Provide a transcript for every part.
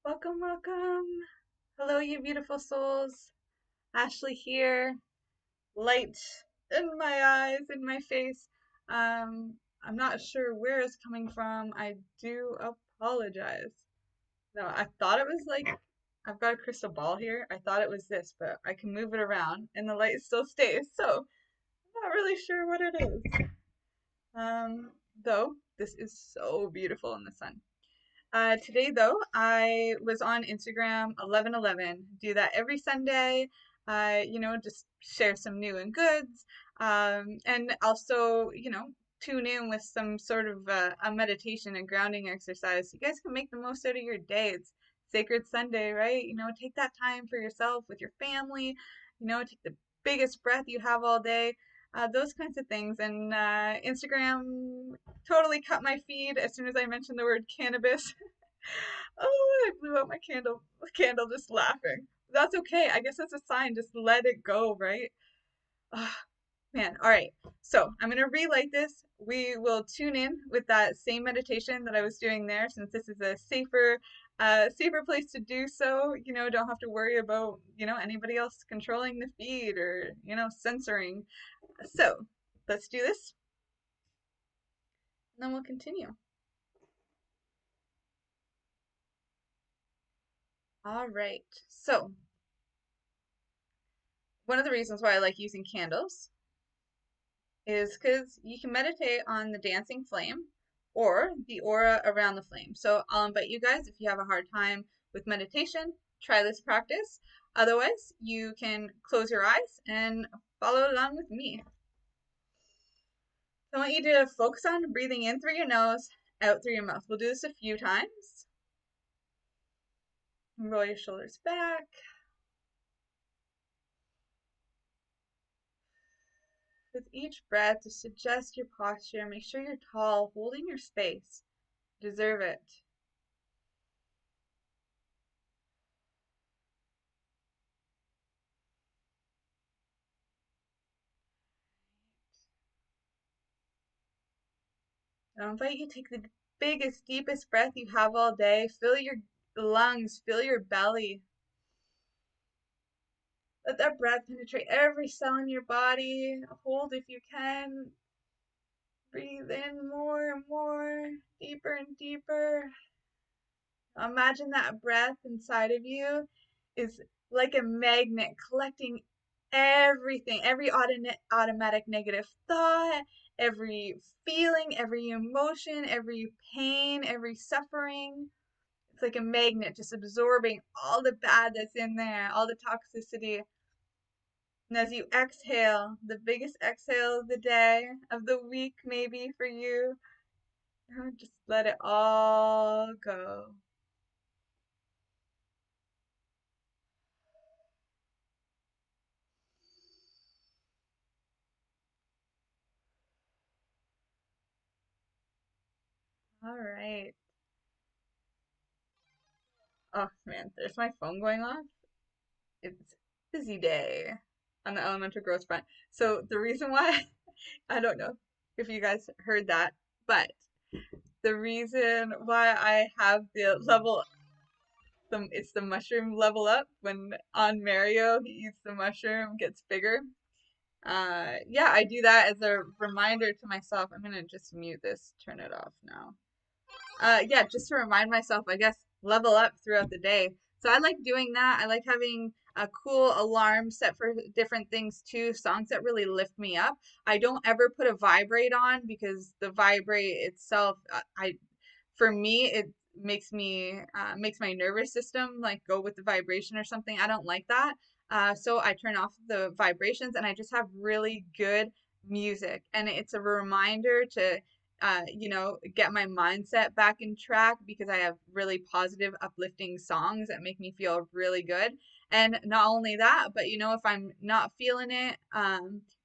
Welcome, welcome. Hello, you beautiful souls. Ashley here. Light in my eyes, in my face. I'm not sure where it's coming from. I do apologize. No, I thought it was like I've got a crystal ball here. I thought it was this, but I can move it around and the light still stays. So I'm not really sure what it is. Though this is so beautiful in the sun. Today, though, I was on Instagram 1111. Do that every Sunday. Just share some new and goods. And also, tune in with some sort of a meditation and grounding exercise. You guys can make the most out of your day. It's Sacred Sunday, right? Take that time for yourself with your family. Take the biggest breath you have all day. Those kinds of things. And Instagram totally cut my feed as soon as I mentioned the word cannabis. Oh, I blew out my candle just laughing. That's okay. I guess that's a sign. Just let it go, right? Oh, man. All right. So I'm gonna relight this. We will tune in with that same meditation that I was doing there, since this is a safer place to do so. Don't have to worry about, anybody else controlling the feed or, censoring. So let's do this, and then we'll continue. All right. So one of the reasons why I like using candles is because you can meditate on the dancing flame or the aura around the flame. So I'll invite you guys, if you have a hard time with meditation, try this practice. Otherwise, you can close your eyes and follow along with me. I want you to focus on breathing in through your nose, out through your mouth. We'll do this a few times. Roll your shoulders back. With each breath, just adjust your posture. Make sure you're tall, holding your space. You deserve it. I invite you to take the biggest, deepest breath you have all day. Fill your lungs, fill your belly. Let that breath penetrate every cell in your body. Hold if you can. Breathe in more and more, deeper and deeper. Imagine that breath inside of you is like a magnet collecting everything, every automatic negative thought, every feeling, every emotion, every pain, every suffering. It's like a magnet just absorbing all the bad that's in there, all the toxicity. And as you exhale, the biggest exhale of the day, of the week, maybe for you, just let it all go. All right. Oh man, there's my phone going off. It's busy day on the elemental growth front. So the reason why, I don't know if you guys heard that, but the reason why I have the level, it's the mushroom level up. When on Mario, he eats the mushroom, gets bigger. Yeah, I do that as a reminder to myself. I'm gonna just mute this, turn it off now. Yeah, just to remind myself, I guess, level up throughout the day. So I like doing that. I like having a cool alarm set for different things too, songs that really lift me up. I don't ever put a vibrate on because the vibrate itself, for me, it makes my nervous system like go with the vibration or something. I don't like that. So I turn off the vibrations and I just have really good music, and it's a reminder to get my mindset back in track because I have really positive, uplifting songs that make me feel really good. And not only that, but if I'm not feeling it, I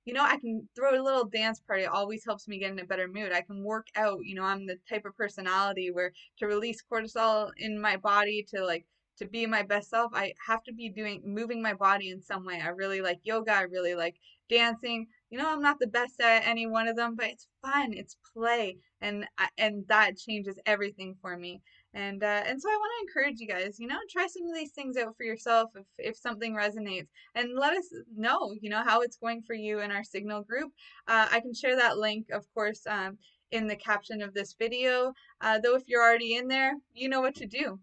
can throw a little dance party. It always helps me get in a better mood. I can work out. I'm the type of personality where to release cortisol in my body, to be my best self, I have to be moving my body in some way. I really like yoga. I really like dancing. I'm not the best at any one of them, but it's fun, it's play, and that changes everything for me. And so I want to encourage you guys, try some of these things out for yourself if something resonates, and let us know, how it's going for you in our Signal group. I can share that link, of course, in the caption of this video. Though if you're already in there, you know what to do.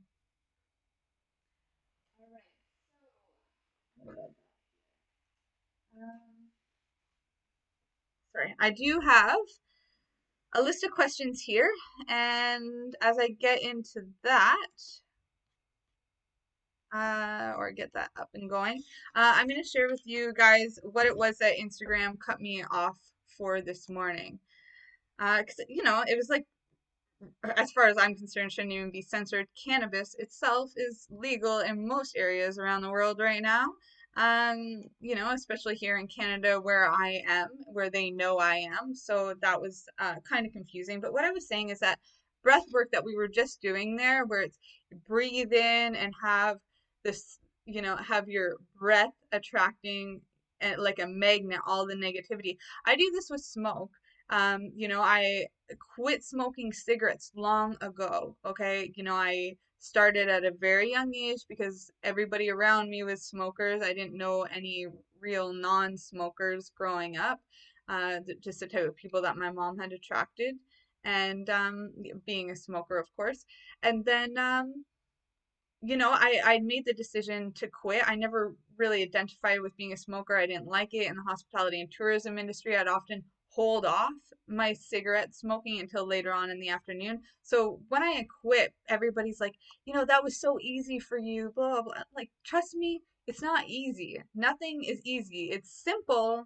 All right. Um, Sorry, I do have a list of questions here, and as I get into that, or get that up and going, I'm going to share with you guys what it was that Instagram cut me off for this morning. Because, it was like, as far as I'm concerned, shouldn't even be censored. Cannabis itself is legal in most areas around the world right now. Especially here in Canada where I am, where they know I am. So that was kind of confusing. But what I was saying is that breath work that we were just doing there, where it's breathe in and have this, have your breath attracting like a magnet all the negativity. I do this with smoke. I quit smoking cigarettes long ago. Okay. I started at a very young age because everybody around me was smokers. I didn't know any real non-smokers growing up, just the type of people that my mom had attracted. And being a smoker, of course. And then, I made the decision to quit. I never really identified with being a smoker. I didn't like it. In the hospitality and tourism industry, I'd often hold off my cigarette smoking until later on in the afternoon. So when I quit, everybody's like, that was so easy for you, blah, blah, blah. Like, trust me, it's not easy. Nothing is easy. It's simple,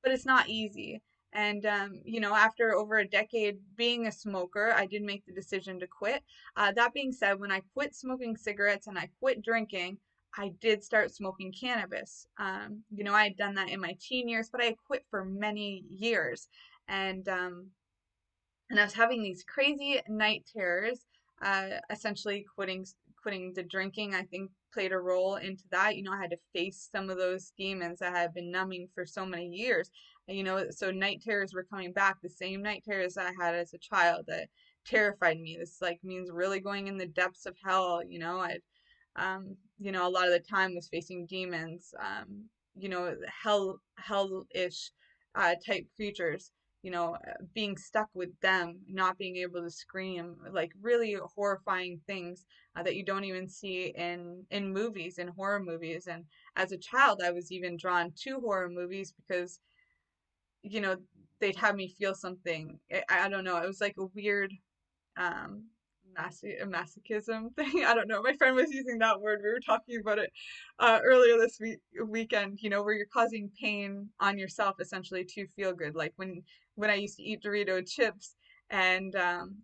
but it's not easy. And, after over a decade being a smoker, I did make the decision to quit. That being said, when I quit smoking cigarettes and I quit drinking, I did start smoking cannabis. I had done that in my teen years, but I had quit for many years. And, I was having these crazy night terrors. Essentially, quitting the drinking, I think, played a role into that. I had to face some of those demons that had been numbing for so many years. And, so night terrors were coming back, the same night terrors I had as a child that terrified me. This like means really going in the depths of hell. A lot of the time was facing demons. Hellish type creatures, being stuck with them, not being able to scream, like really horrifying things that you don't even see in movies, in horror movies. And as a child, I was even drawn to horror movies because, you know, they'd have me feel something. I don't know. It was like a weird um masochism thing. I don't know. My friend was using that word. We were talking about it earlier this weekend, where you're causing pain on yourself essentially to feel good. Like when I used to eat Dorito chips and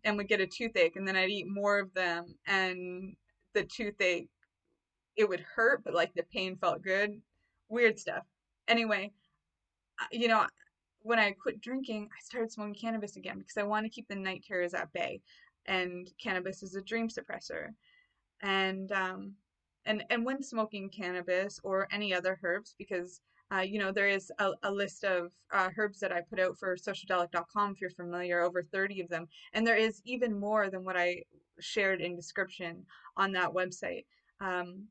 would get a toothache, and then I'd eat more of them, and the toothache, it would hurt, but like the pain felt good. Weird stuff. Anyway, you know, when I quit drinking, I started smoking cannabis again because I want to keep the night terrors at bay. And cannabis is a dream suppressor. And when smoking cannabis or any other herbs, because there is a list of herbs that I put out for socialdelic.com if you're familiar, over 30 of them, and there is even more than what I shared in description on that website. Um,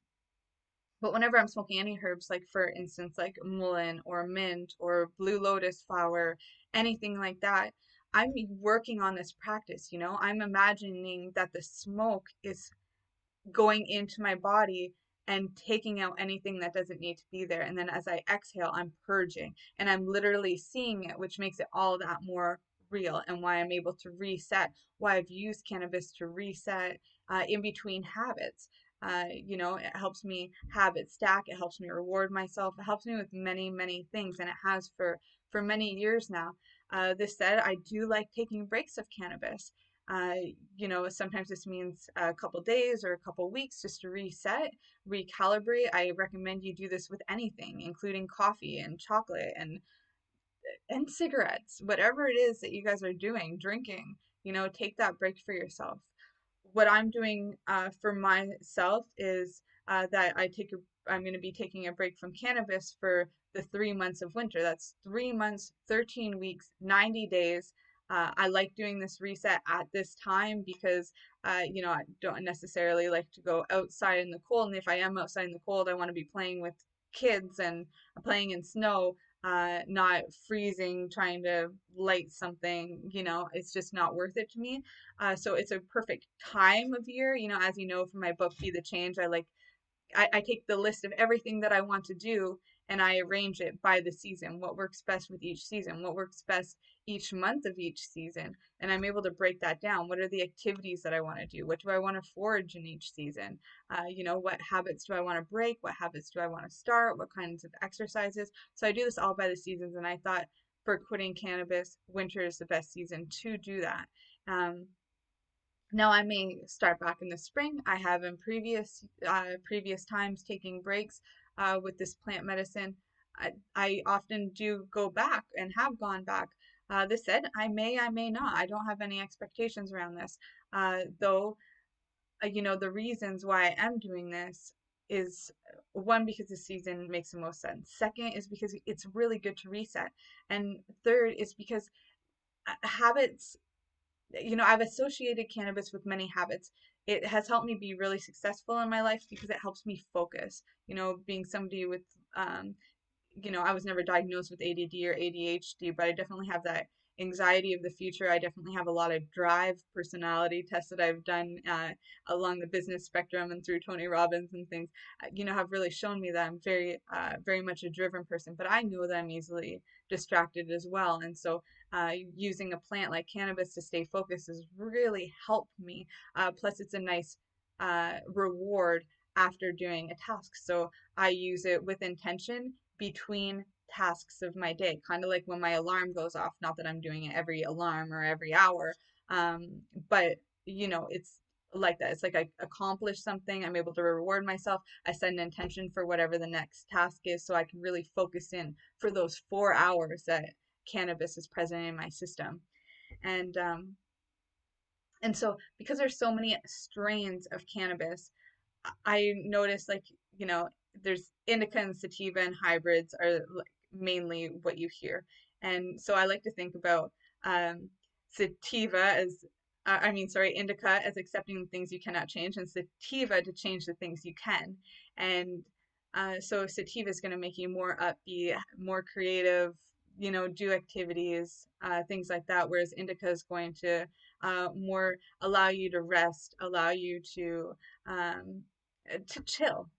but whenever I'm smoking any herbs, like for instance, like mullein or mint or blue lotus flower, anything like that, I'm working on this practice, I'm imagining that the smoke is going into my body and taking out anything that doesn't need to be there. And then as I exhale, I'm purging and I'm literally seeing it, which makes it all that more real, and why I'm able to reset, why I've used cannabis to reset in between habits. It helps me habit stack, it helps me reward myself, it helps me with many, many things, and it has for many years now. This said, I do like taking breaks of cannabis. Uh, Sometimes this means a couple days or a couple weeks just to reset, recalibrate. I recommend you do this with anything, including coffee and chocolate and cigarettes, whatever it is that you guys are doing, drinking, take that break for yourself. What I'm doing for myself is that I take I'm going to be taking a break from cannabis for the 3 months of winter. That's 3 months, 13 weeks, 90 days. I like doing this reset at this time because, I don't necessarily like to go outside in the cold. And if I am outside in the cold, I want to be playing with kids and playing in snow, not freezing, trying to light something. It's just not worth it to me. So it's a perfect time of year. As you know from my book, Be the Change, I take the list of everything that I want to do and I arrange it by the season. What works best with each season? What works best each month of each season? And I'm able to break that down. What are the activities that I want to do? What do I want to forage in each season? What habits do I want to break? What habits do I want to start? What kinds of exercises? So I do this all by the seasons. And I thought for quitting cannabis, winter is the best season to do that. Um, Now I may start back in the spring. I have in previous times taking breaks with this plant medicine. I often do go back and have gone back. This said, I may not. I don't have any expectations around this. Though, the reasons why I am doing this is one, because the season makes the most sense. Second is because it's really good to reset. And third is because habits, I've associated cannabis with many habits. It has helped me be really successful in my life because it helps me focus. Being somebody with I was never diagnosed with ADD or ADHD, but I definitely have that anxiety of the future. I definitely have a lot of drive, personality tests that I've done along the business spectrum and through Tony Robbins and things, have really shown me that I'm very much a driven person, but I know that I'm easily distracted as well. And so using a plant like cannabis to stay focused has really helped me. Plus, it's a nice reward after doing a task. So I use it with intention between tasks of my day, kind of like when my alarm goes off. Not that I'm doing it every alarm or every hour, but it's like that. It's like I accomplish something, I'm able to reward myself. I set an intention for whatever the next task is, so I can really focus in for those 4 hours that cannabis is present in my system. And so because there's so many strains of cannabis, I noticed, like, you know, there's indica and sativa and hybrids are like mainly what you hear. And so I like to think about sativa as, indica as accepting the things you cannot change, and sativa to change the things you can. And so sativa is going to make you more upbeat, more creative, do activities, things like that. Whereas indica is going to more allow you to rest, allow you to chill,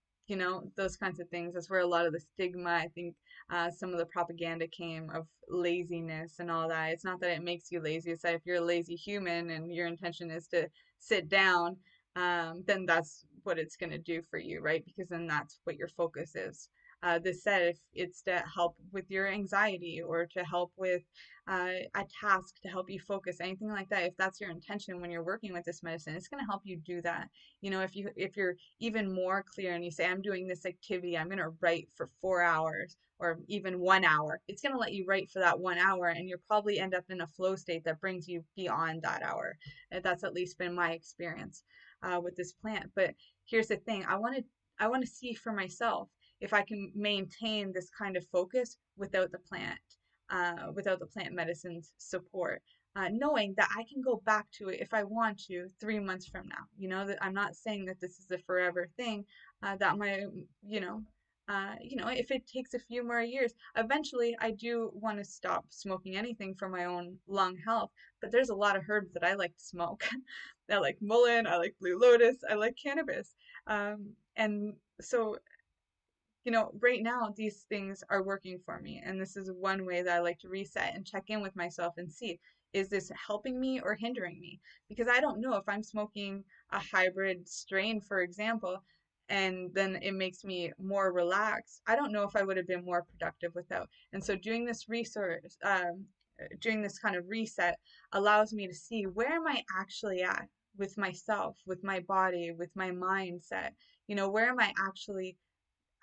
those kinds of things. That's where a lot of the stigma, I think, some of the propaganda came of laziness and all that. It's not that it makes you lazy, it's that if you're a lazy human and your intention is to sit down, then that's what it's going to do for you, right? Because then that's what your focus is. This said, if it's to help with your anxiety or to help with a task, to help you focus, anything like that, if that's your intention when you're working with this medicine, it's going to help you do that. If you're even more clear and you say, I'm doing this activity, I'm going to write for 4 hours or even 1 hour, it's going to let you write for that 1 hour, and you'll probably end up in a flow state that brings you beyond that hour. That's at least been my experience with this plant. But here's the thing, I want to see for myself if I can maintain this kind of focus without the plant medicine's support, knowing that I can go back to it if I want to 3 months from now. That I'm not saying that this is a forever thing. That my, if it takes a few more years, eventually I do want to stop smoking anything for my own lung health. But there's a lot of herbs that I like to smoke. I like mullein, I like blue lotus, I like cannabis. And so right now these things are working for me. And this is one way that I like to reset and check in with myself and see, is this helping me or hindering me? Because I don't know if I'm smoking a hybrid strain, for example, and then it makes me more relaxed. I don't know if I would have been more productive without. And so doing this kind of reset allows me to see, where am I actually at with myself, with my body, with my mindset? Where am I actually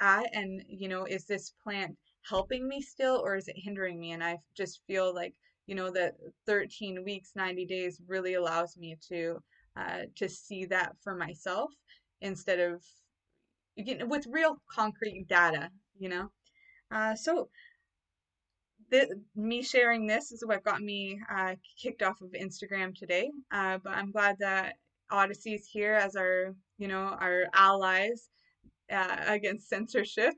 at? And is this plant helping me still, or is it hindering me? And I just feel like that 13 weeks, 90 days really allows me to see that for myself, instead of with real concrete data, you know. So me sharing this is what got me kicked off of Instagram today. But I'm glad that Odyssey's here as our, our allies against censorship,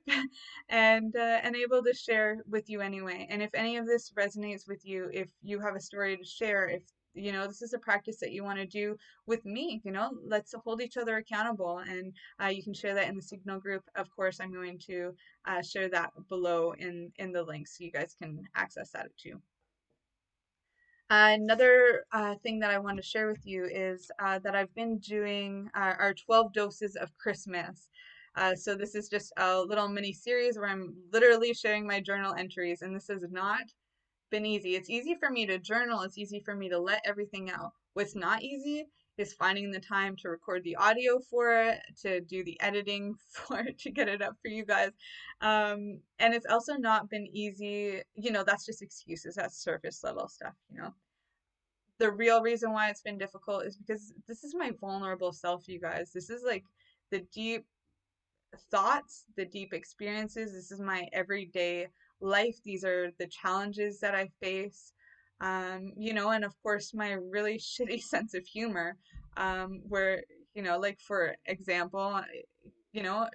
and able to share with you anyway. And if any of this resonates with you, if you have a story to share, if this is a practice that you want to do with me, let's hold each other accountable. And you can share that in the Signal group. Of course, I'm going to share that below in the link so you guys can access that too. Another thing that I want to share with you is that I've been doing our 12 doses of Christmas. So this is just a little mini series where I'm literally sharing my journal entries, and this has not been easy. It's easy for me to journal, it's easy for me to let everything out. What's not easy is finding the time to record the audio for it, to do the editing for it, to get it up for you guys. And it's also not been easy, that's just excuses, that's surface level stuff. The real reason why it's been difficult is because this is my vulnerable self, you guys. This is like the deep thoughts, the deep experiences. This is my everyday life. These are the challenges that I face. And of course, my really shitty sense of humor, where, like for example, you know,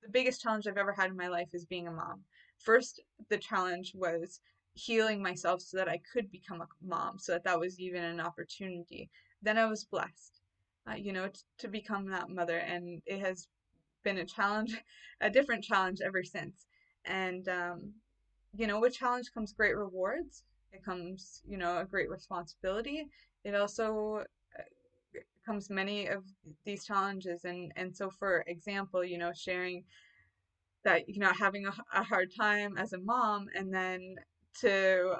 the biggest challenge I've ever had in my life is being a mom. First, the challenge was healing myself so that I could become a mom, so that that was even an opportunity. Then I was blessed, to become that mother, and it has been a challenge, a different challenge ever since. And with challenge comes great rewards. It comes, a great responsibility. It also comes many of these challenges, and so for example, sharing that having a hard time as a mom, and then to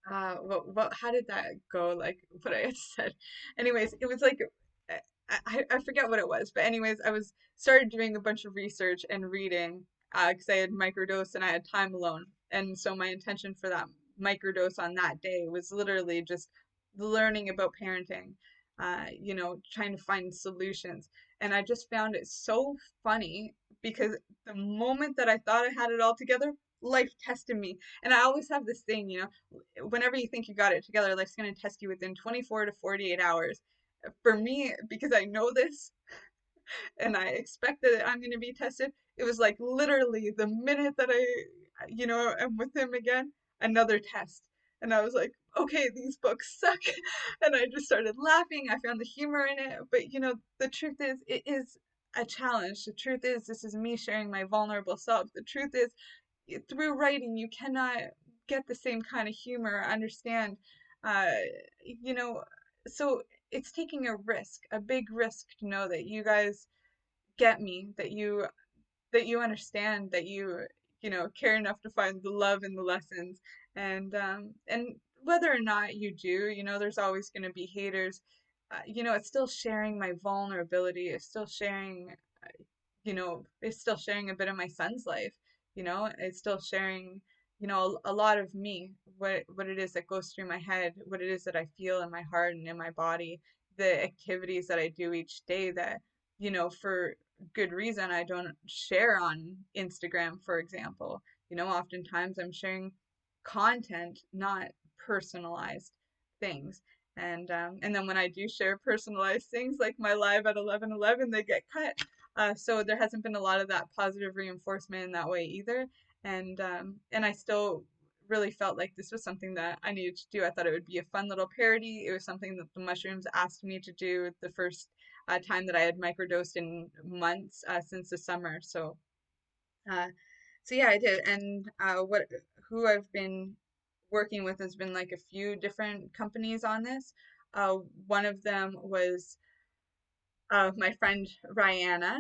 what how did that go, like what I had said. Anyways, it was like I forget what it was, but anyways, I was started doing a bunch of research and reading because I had microdose and I had time alone, and so my intention for that microdose on that day was literally just learning about parenting, trying to find solutions. And I just found it so funny because the moment that I thought I had it all together, life tested me. And I always have this thing, whenever you think you got it together, life's going to test you within 24 to 48 hours. For me, because I know this and I expect that I'm going to be tested, it was like literally the minute that am with him again, another test. And I was like, okay, these books suck. And I just started laughing. I found the humor in it. But, the truth is, it is a challenge. The truth is, this is me sharing my vulnerable self. The truth is, through writing, you cannot get the same kind of humor, understand, uh, you know, so it's taking a risk, a big risk to know that you guys get me, that you understand, that you care enough to find the love in the lessons, and whether or not you do, there's always going to be haters. It's still sharing my vulnerability. It's still sharing it's still sharing a bit of my son's life. It's still sharing, a lot of me, what it is that goes through my head, what it is that I feel in my heart and in my body, the activities that I do each day that, for good reason I don't share on Instagram, for example. Oftentimes I'm sharing content, not personalized things. And then when I do share personalized things like my live at 11:11, they get cut. So there hasn't been a lot of that positive reinforcement in that way either. And I still really felt like this was something that I needed to do. I thought it would be a fun little parody. It was something that the mushrooms asked me to do the first time that I had microdosed in months since the summer. Uh, so yeah, I did. And what who I've been working with has been like a few different companies on this. One of them was my friend Rihanna.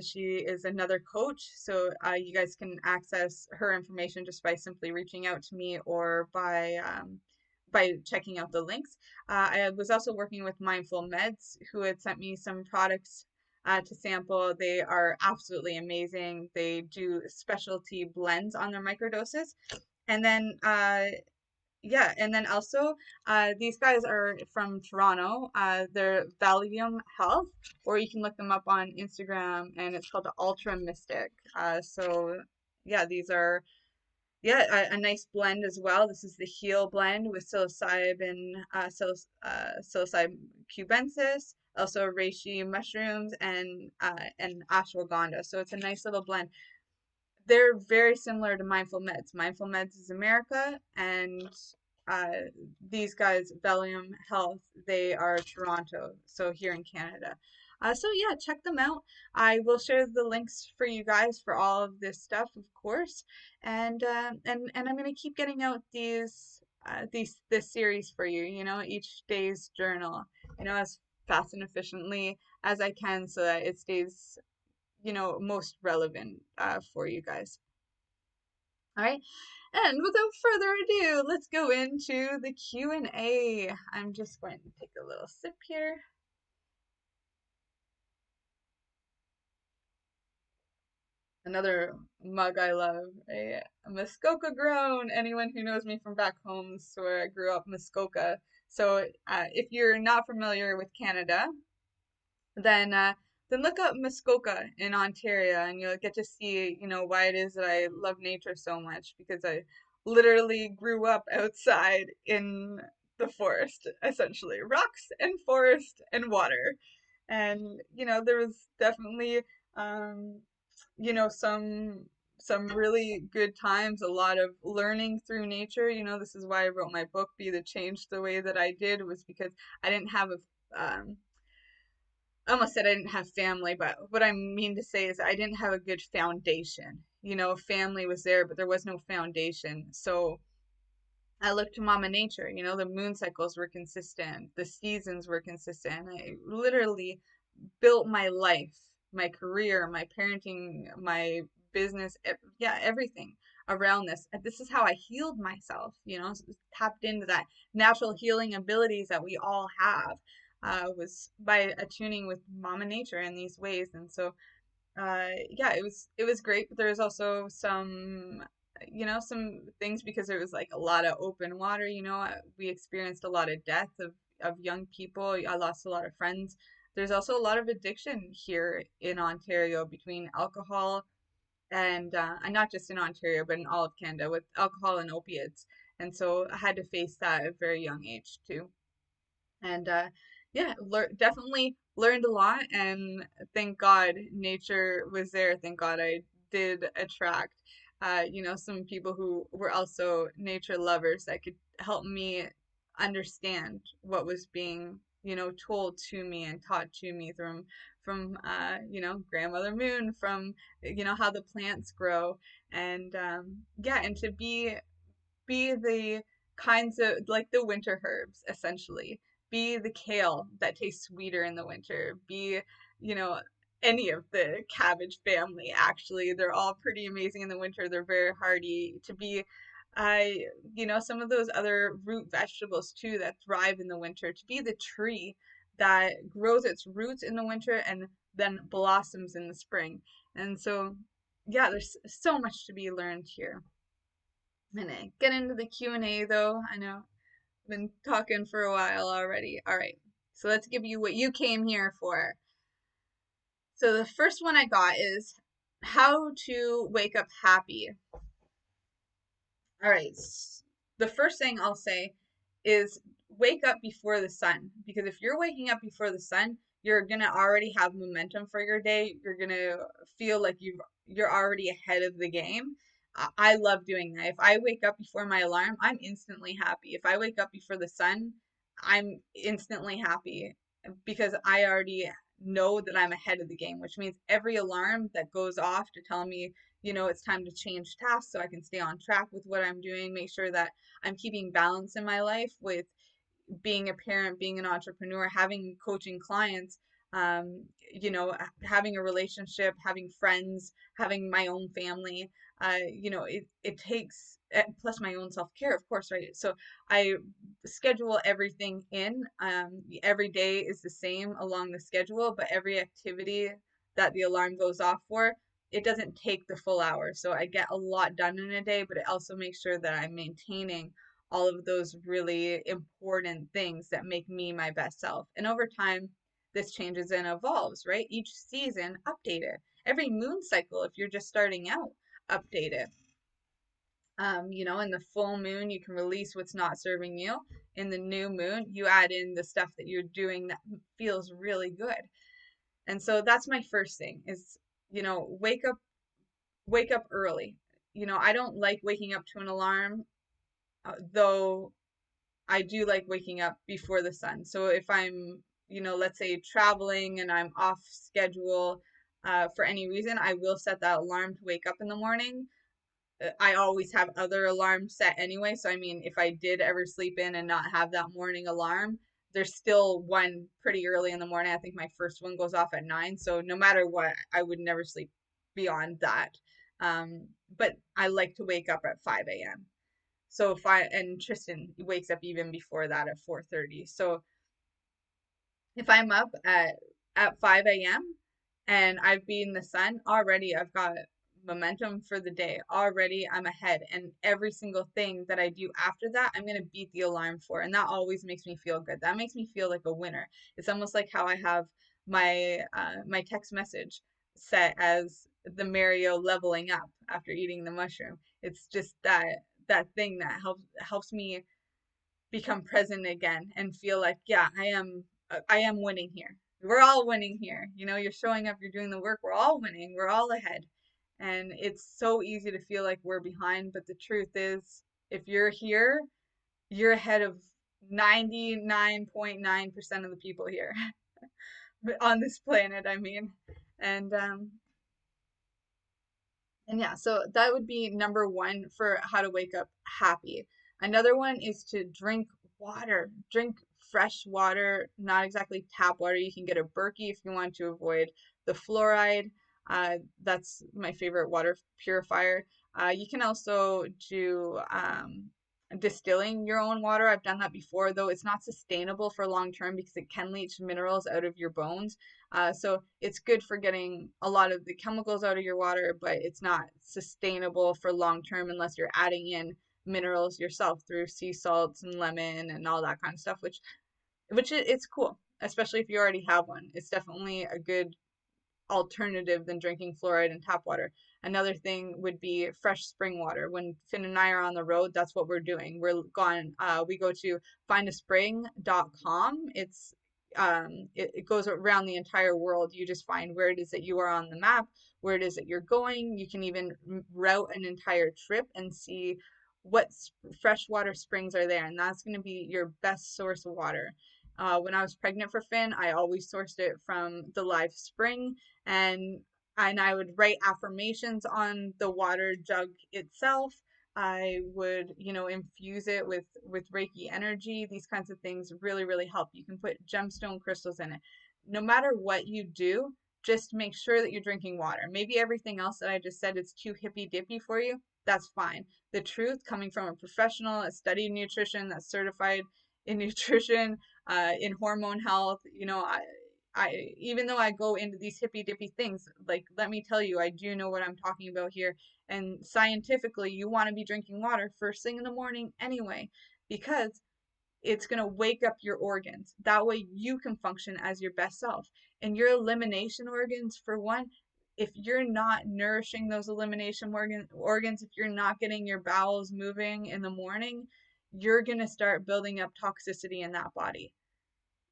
She is another coach, so you guys can access her information just by simply reaching out to me or by checking out the links. I was also working with Mindful Meds, who had sent me some products to sample. They are absolutely amazing. They do specialty blends on their microdoses. And then yeah, and then also these guys are from Toronto. They're Valium Health, or you can look them up on Instagram, and it's called the Ultra Mystic. So yeah, these are a nice blend as well. This is the Heal blend with psilocybin, psilocybin cubensis, also reishi mushrooms, and ashwagandha. So it's a nice little blend. They're very similar to Mindful Meds. Mindful Meds is America, and uh, these guys, Valium Health, they are Toronto, so here in Canada. So yeah, check them out. I will share the links for you guys for all of this stuff, of course, and I'm gonna keep getting out this series for you. You know, each day's journal. You know, as fast and efficiently as I can, so that it stays most relevant for you guys. All right. And without further ado, let's go into the Q&A. I'm just going to take a little sip here. Another mug I love, a Muskoka grown. Anyone who knows me from back home is where I grew up, Muskoka. So if you're not familiar with Canada, then then look up Muskoka in Ontario, and you'll get to see, why it is that I love nature so much, because I literally grew up outside in the forest, essentially rocks and forest and water. And there was definitely um, some really good times, a lot of learning through nature. This is why I wrote my book, Be the Change the Way That I Did, was because I didn't have a I almost said I didn't have family, but what I mean to say is I didn't have a good foundation. Family was there, but there was no foundation. So I looked to Mama Nature. The moon cycles were consistent, the seasons were consistent. I literally built my life, my career, my parenting, my business, yeah, everything around this. And this is how I healed myself, tapped into that natural healing abilities that we all have. Was by attuning with Mama Nature in these ways. And so yeah, it was great, but there was also some things, because it was like a lot of open water. We experienced a lot of death of young people. I lost a lot of friends. There's also a lot of addiction here in Ontario, between alcohol and not just in Ontario, but in all of Canada, with alcohol and opiates. And so I had to face that at a very young age too. And yeah, definitely learned a lot, and thank God nature was there. Thank God I did attract some people who were also nature lovers that could help me understand what was being told to me and taught to me from grandmother moon, from how the plants grow. And yeah, and to be the kinds of, like, the winter herbs, essentially. Be the kale that tastes sweeter in the winter. Be, you know, any of the cabbage family, actually. They're all pretty amazing in the winter. They're very hardy. To be, I, some of those other root vegetables too that thrive in the winter. To be the tree that grows its roots in the winter and then blossoms in the spring. And so, yeah, there's so much to be learned here. I'm gonna get into the Q&A though. I know I've been talking for a while already. All right. So let's give you what you came here for. So the first one I got is how to wake up happy. All right. The first thing I'll say is wake up before the sun, because if you're waking up before the sun, you're going to already have momentum for your day. You're going to feel like you're already ahead of the game. I love doing that. If I wake up before my alarm, I'm instantly happy. If I wake up before the sun, I'm instantly happy, because I already know that I'm ahead of the game, which means every alarm that goes off to tell me it's time to change tasks, so I can stay on track with what I'm doing, make sure that I'm keeping balance in my life with being a parent, being an entrepreneur, having coaching clients, um, having a relationship, having friends, having my own family. It takes, plus my own self-care, of course, right? So I schedule everything in. Every day is the same along the schedule, but every activity that the alarm goes off for, it doesn't take the full hour. So I get a lot done in a day, but it also makes sure that I'm maintaining all of those really important things that make me my best self. And over time, this changes and evolves, right? Each season, update it. Every moon cycle, if you're just starting out, update it. In the full moon, you can release what's not serving you. In the new moon, you add in the stuff that you're doing that feels really good. And so that's my first thing is, wake up early. I don't like waking up to an alarm, though I do like waking up before the sun. So if I'm, let's say traveling and I'm off schedule for any reason, I will set that alarm to wake up in the morning. I always have other alarms set anyway. So, I mean, if I did ever sleep in and not have that morning alarm, there's still one pretty early in the morning. I think my first one goes off at 9. So, no matter what, I would never sleep beyond that. But I like to wake up at 5 a.m. So, and Tristan wakes up even before that at 4:30. So, if I'm up at 5 a.m. and I've been in the sun, already I've got momentum for the day. Already I'm ahead. And every single thing that I do after that, I'm going to beat the alarm for. And that always makes me feel good. That makes me feel like a winner. It's almost like how I have my text message set as the Mario leveling up after eating the mushroom. It's just that thing that helps me become present again and feel like, yeah, I am winning here. We're all winning here. You're showing up, you're doing the work. We're all winning. We're all ahead. And it's so easy to feel like we're behind, but the truth is, if you're here, you're ahead of 99.9% of the people here on this planet, I mean. And and yeah, so that would be number one for how to wake up happy. Another one is to drink water. Drink fresh water, not exactly tap water. You can get a Berkey if you want to avoid the fluoride. That's my favorite water purifier. You can also do distilling your own water. I've done that before, though it's not sustainable for long term because it can leach minerals out of your bones. So it's good for getting a lot of the chemicals out of your water, but it's not sustainable for long term unless you're adding in minerals yourself through sea salts and lemon and all that kind of stuff, which it's cool, especially if you already have one. It's definitely a good alternative than drinking fluoride and tap water. Another thing would be fresh spring water. When Finn and I are on the road, that's what we're doing. We go to findaspring.com. It goes around the entire world. You just find where it is that you are on the map, where it is that you're going. You can even route an entire trip and see what freshwater springs are there, and that's going to be your best source of water. When I was pregnant for Finn, I always sourced it from the live spring, and I would write affirmations on the water jug itself. I would, infuse it with Reiki energy. These kinds of things really, really help. You can put gemstone crystals in it. No matter what you do, just make sure that you're drinking water. Maybe everything else that I just said is too hippy dippy for you. That's fine. The truth coming from a professional, a studied nutrition, that's certified in nutrition, in hormone health, I even though I go into these hippy dippy things, like let me tell you, I do know what I'm talking about here. And scientifically, you want to be drinking water first thing in the morning anyway, because it's going to wake up your organs. That way you can function as your best self. And your elimination organs, for one, if you're not nourishing those elimination organs, if you're not getting your bowels moving in the morning, you're going to start building up toxicity in that body.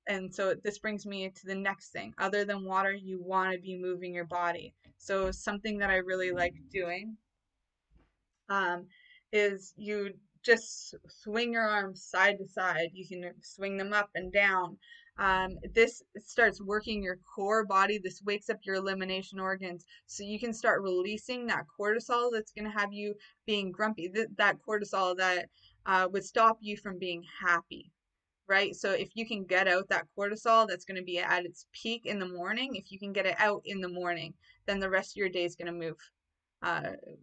And so this brings me to the next thing. Other than water, you want to be moving your body. So something that I really like doing um, is you just swing your arms side to side. You can swing them up and down. This starts working your core body. This wakes up your elimination organs. So you can start releasing that cortisol that's going to have you being grumpy, that cortisol that would stop you from being happy, right? So if you can get out that cortisol that's going to be at its peak in the morning, if you can get it out in the morning, then the rest of your day is going to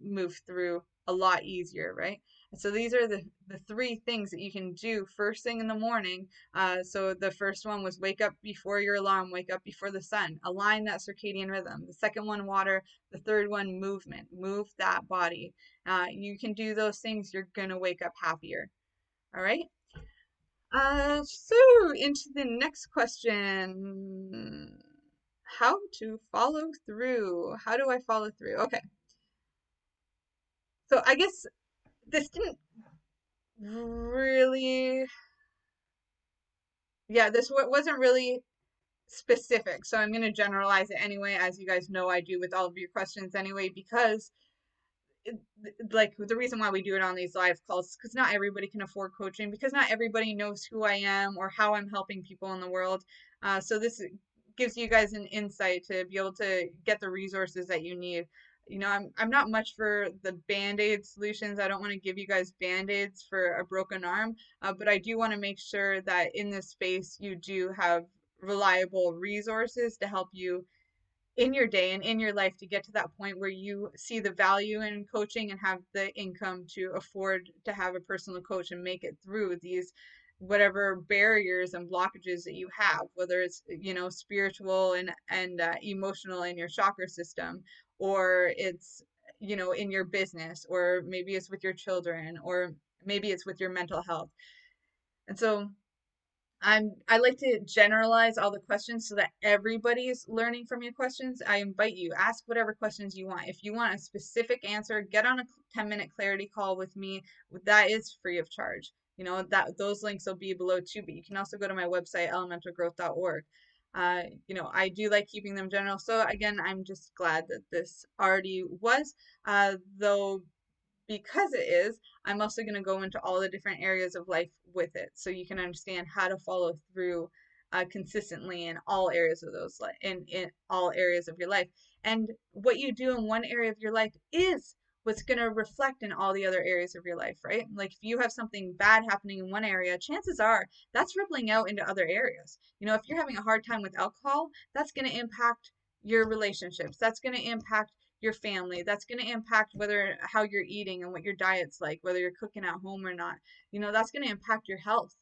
move through a lot easier, right? And so these are the three things that you can do first thing in the morning. So the first one was wake up before your alarm, wake up before the sun, align that circadian rhythm. The second one, water. The third one, movement, move that body. You can do those things, you're going to wake up happier. All right. So into the next question. How to follow through? How do I follow through? Okay. So I guess this didn't really, yeah, wasn't really specific. So I'm going to generalize it anyway, as you guys know I do with all of your questions anyway, because it, like the reason why we do it on these live calls is because not everybody can afford coaching, because not everybody knows who I am or how I'm helping people in the world. So this gives you guys an insight to be able to get the resources that you need. You know, I'm not much for the band-aid solutions. I don't want to give you guys band-aids for a broken arm, but I do want to make sure that in this space you do have reliable resources to help you in your day and in your life to get to that point where you see the value in coaching and have the income to afford to have a personal coach and make it through these whatever barriers and blockages that you have, whether it's, you know, spiritual and emotional in your chakra system, or it's, you know, in your business, or maybe it's with your children, or maybe it's with your mental health. And so I like to generalize all the questions so that everybody's learning from your questions. I invite you, ask whatever questions you want. If you want a specific answer, get on a 10-minute clarity call with me. That is free of charge. You know, that those links will be below too, but you can also go to my website, elementalgrowth.org. You know, I do like keeping them general. So again, I'm just glad that this already was, though because it is, I'm also going to go into all the different areas of life with it so you can understand how to follow through consistently in all areas of those in all areas of your life. And what you do in one area of your life is what's going to reflect in all the other areas of your life, right? Like if you have something bad happening in one area, chances are that's rippling out into other areas. You know, if you're having a hard time with alcohol, that's going to impact your relationships. That's going to impact your family. That's going to impact whether how you're eating and what your diet's like, whether you're cooking at home or not. You know, that's going to impact your health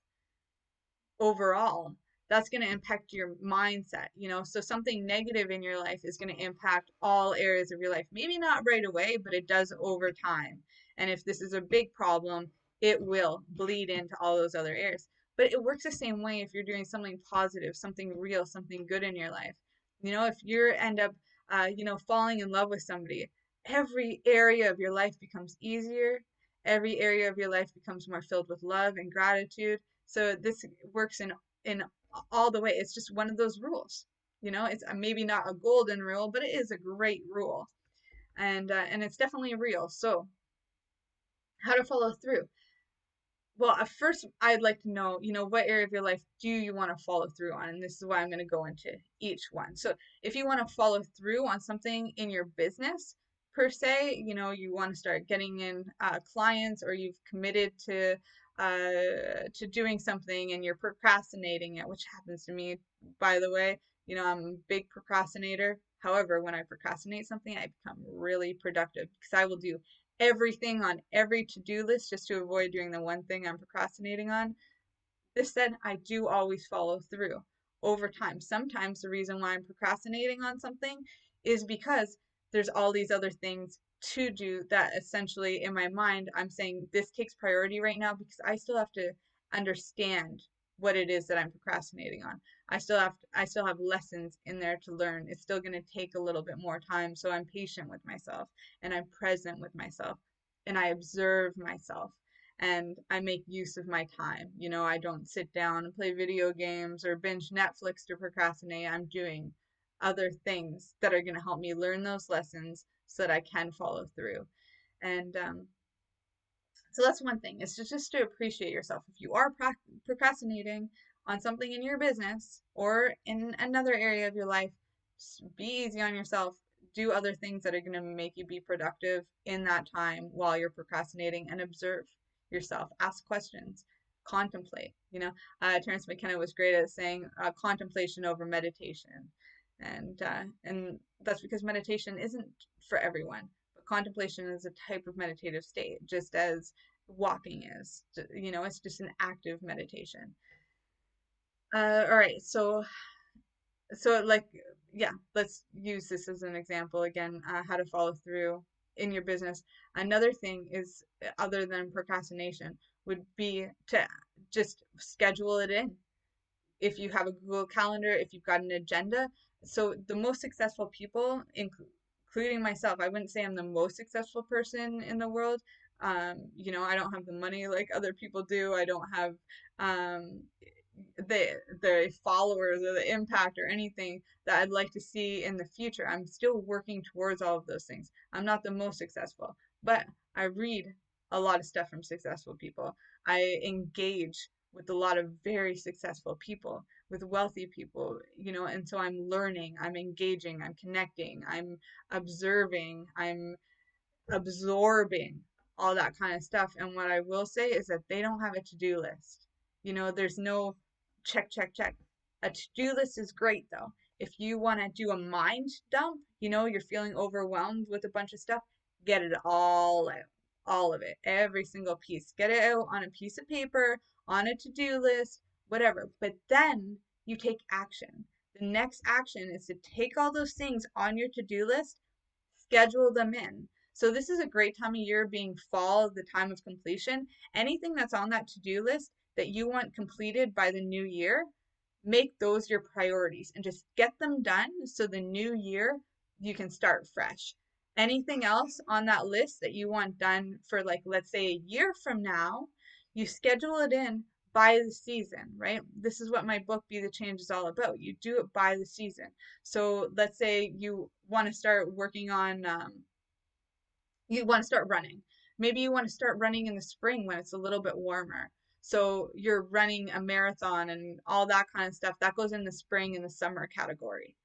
overall. That's going to impact your mindset, you know. So something negative in your life is going to impact all areas of your life. Maybe not right away, but it does over time. And if this is a big problem, it will bleed into all those other areas. But it works the same way if you're doing something positive, something real, something good in your life. You know, if you end up, you know, falling in love with somebody, every area of your life becomes easier. Every area of your life becomes more filled with love and gratitude. So this works in all the way. It's just one of those rules. You know, it's maybe not a golden rule, but it is a great rule, and it's definitely real. So how to follow through? Well, at first, I'd like to know, you know, what area of your life do you want to follow through on? And this is why I'm going to go into each one. So, if you want to follow through on something in your business, per se, you know, you want to start getting in clients, or you've committed to doing something and you're procrastinating it, which happens to me, by the way. You know, I'm a big procrastinator. However, when I procrastinate something, I become really productive because I will do everything on every to-do list just to avoid doing the one thing I'm procrastinating on. This said, I do always follow through over time. Sometimes the reason why I'm procrastinating on something is because there's all these other things to do that essentially in my mind I'm saying this takes priority right now because I still have to understand what it is that I'm procrastinating on. I still have lessons in there to learn. It's still going to take a little bit more time, so I'm patient with myself and I'm present with myself and I observe myself and I make use of my time. You know, I don't sit down and play video games or binge Netflix to procrastinate. I'm doing other things that are going to help me learn those lessons so that I can follow through. And so that's one thing, is just to appreciate yourself. If you are procrastinating on something in your business or in another area of your life, just be easy on yourself. Do other things that are going to make you be productive in that time while you're procrastinating, and observe yourself. Ask questions. Contemplate. You know, Terence McKenna was great at saying contemplation over meditation. And that's because meditation isn't for everyone. But contemplation is a type of meditative state, just as walking is. You know, it's just an active meditation. All right, so like, yeah, let's use this as an example again, how to follow through in your business. Another thing is, other than procrastination, would be to just schedule it in. If you have a Google Calendar, if you've got an agenda. So the most successful people, including myself, I wouldn't say I'm the most successful person in the world. I don't have the money like other people do. I don't have um, the followers or the impact or anything that I'd like to see in the future. I'm still working towards all of those things. I'm not the most successful, but I read a lot of stuff from successful people. I engage with a lot of very successful people, with wealthy people, and so I'm learning, I'm engaging, I'm connecting, I'm observing, I'm absorbing all that kind of stuff. And what I will say is that they don't have a to-do list. There's no check, check, check. A to-do list is great though. If you want to do a mind dump, you're feeling overwhelmed with a bunch of stuff, get it all out. All of it, every single piece. Get it out on a piece of paper, on a to-do list, whatever. But then you take action. The next action is to take all those things on your to-do list, schedule them in. So this is a great time of year, being fall, the time of completion. Anything that's on that to-do list that you want completed by the new year, make those your priorities and just get them done so the new year you can start fresh. Anything else on that list that you want done for, like, let's say a year from now, you schedule it in by the season, right? This is what my book Be the Change is all about. You do it by the season. So let's say you want to start working on, you want to start running. Maybe you want to start running in the spring when it's a little bit warmer. So you're running a marathon and all that kind of stuff. That goes in the spring and the summer category.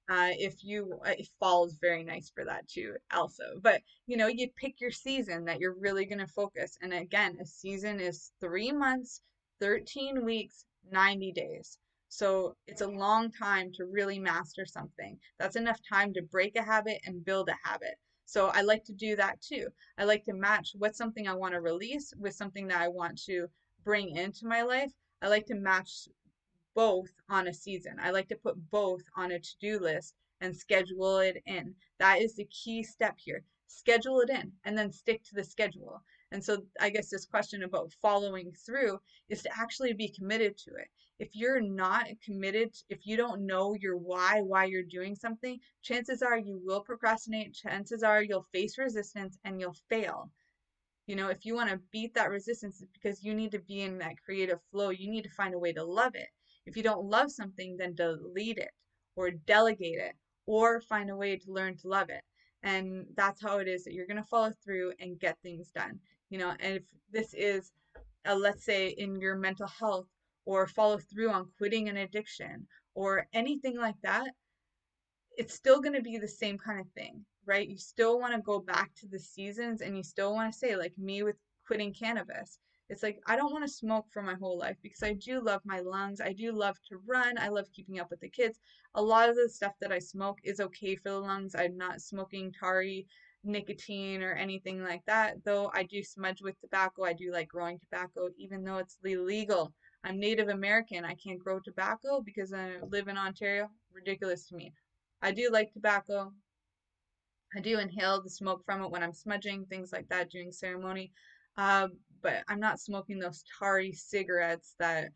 If fall is very nice for that too, also. But you pick your season that you're really going to focus. And again, a season is 3 months, 13 weeks, 90 days. So it's a long time to really master something. That's enough time to break a habit and build a habit. So I like to do that too. I like to match what's something I want to release with something that I want to bring into my life. I like to match both on a season. I like to put both on a to-do list and schedule it in. That is the key step here. Schedule it in and then stick to the schedule. And so I guess this question about following through is to actually be committed to it. If you're not committed, if you don't know your why you're doing something, chances are you will procrastinate. Chances are you'll face resistance and you'll fail. If you want to beat that resistance, it's because you need to be in that creative flow. You need to find a way to love it. If you don't love something, then delete it or delegate it or find a way to learn to love it. And that's how it is that you're going to follow through and get things done. And if this is, let's say, in your mental health, or follow through on quitting an addiction or anything like that, it's still going to be the same kind of thing, right? You still want to go back to the seasons, and you still want to say, like me with quitting cannabis. It's like, I don't want to smoke for my whole life because I do love my lungs. I do love to run. I love keeping up with the kids. A lot of the stuff that I smoke is okay for the lungs. I'm not smoking tari, nicotine, or anything like that. Though I do smudge with tobacco. I do like growing tobacco, even though it's illegal. I'm Native American. I can't grow tobacco because I live in Ontario. Ridiculous to me. I do like tobacco. I do inhale the smoke from it when I'm smudging, things like that during ceremony. Uh, but I'm not smoking those tarry cigarettes that,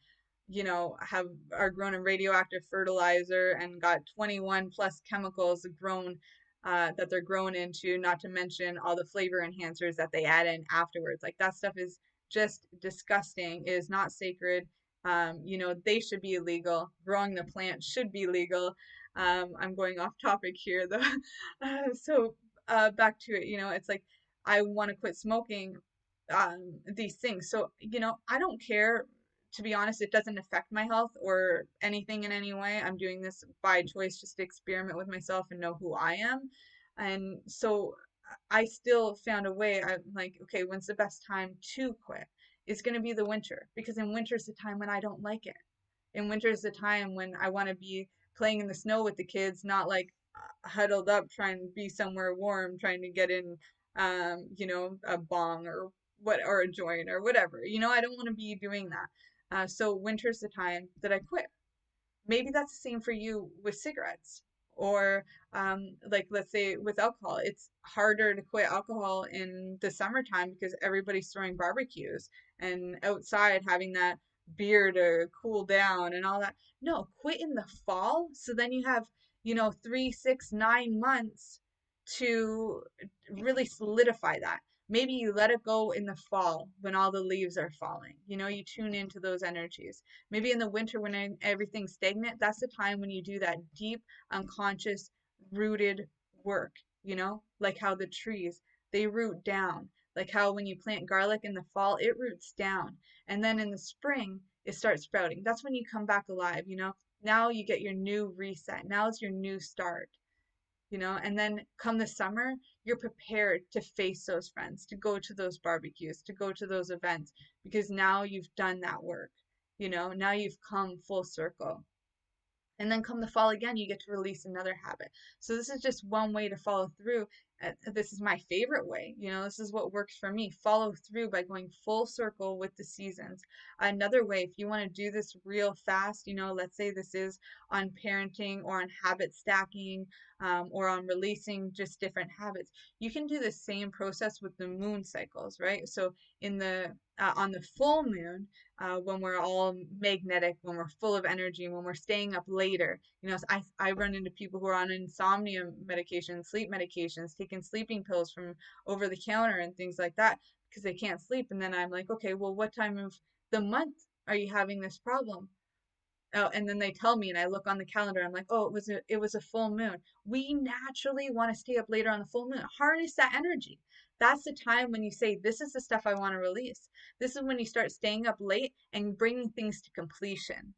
are grown in radioactive fertilizer and got 21 plus chemicals grown, that they're grown into, not to mention all the flavor enhancers that they add in afterwards. Like, that stuff is just disgusting. It is not sacred. They should be illegal. Growing the plant should be legal. I'm going off topic here though. Back to it, it's like, I want to quit smoking these things. So, I don't care. To be honest, it doesn't affect my health or anything in any way. I'm doing this by choice, just to experiment with myself and know who I am. And so I still found a way. I'm like, okay, when's the best time to quit? It's going to be the winter, because in winter is the time when I don't like it. In winter is the time when I want to be playing in the snow with the kids, not like huddled up trying to be somewhere warm, trying to get in, a bong or a joint or whatever. I don't want to be doing that. So winter's the time that I quit. Maybe that's the same for you with cigarettes Or like let's say with alcohol, it's harder to quit alcohol in the summertime because everybody's throwing barbecues and outside having that beer to cool down and all that. No, quit in the fall. So then you have, 3, 6, 9 months to really solidify that. Maybe you let it go in the fall when all the leaves are falling. You tune into those energies. Maybe in the winter when everything's stagnant, that's the time when you do that deep, unconscious, rooted work, like how the trees, they root down. Like how when you plant garlic in the fall, it roots down. And then in the spring, it starts sprouting. That's when you come back alive. Now you get your new reset. Now it's your new start. And then come the summer, you're prepared to face those friends, to go to those barbecues, to go to those events, because now you've done that work. Now you've come full circle. And then come the fall again, you get to release another habit. So this is just one way to follow through. This is my favorite way. This is what works for me. Follow through by going full circle with the seasons. Another way, if you want to do this real fast, let's say this is on parenting or on habit stacking, or on releasing just different habits, you can do the same process with the moon cycles, right? So in the on the full moon, when we're all magnetic, when we're full of energy, when we're staying up later. I run into people who are on insomnia medications, sleep medications, taking sleeping pills from over the counter and things like that because they can't sleep. And then I'm like, okay, well, what time of the month are you having this problem? Oh, and then they tell me, and I look on the calendar. I'm like, oh, it was a full moon. We naturally want to stay up later on the full moon. Harness that energy. That's the time when you say, this is the stuff I want to release. This is when you start staying up late and bringing things to completion.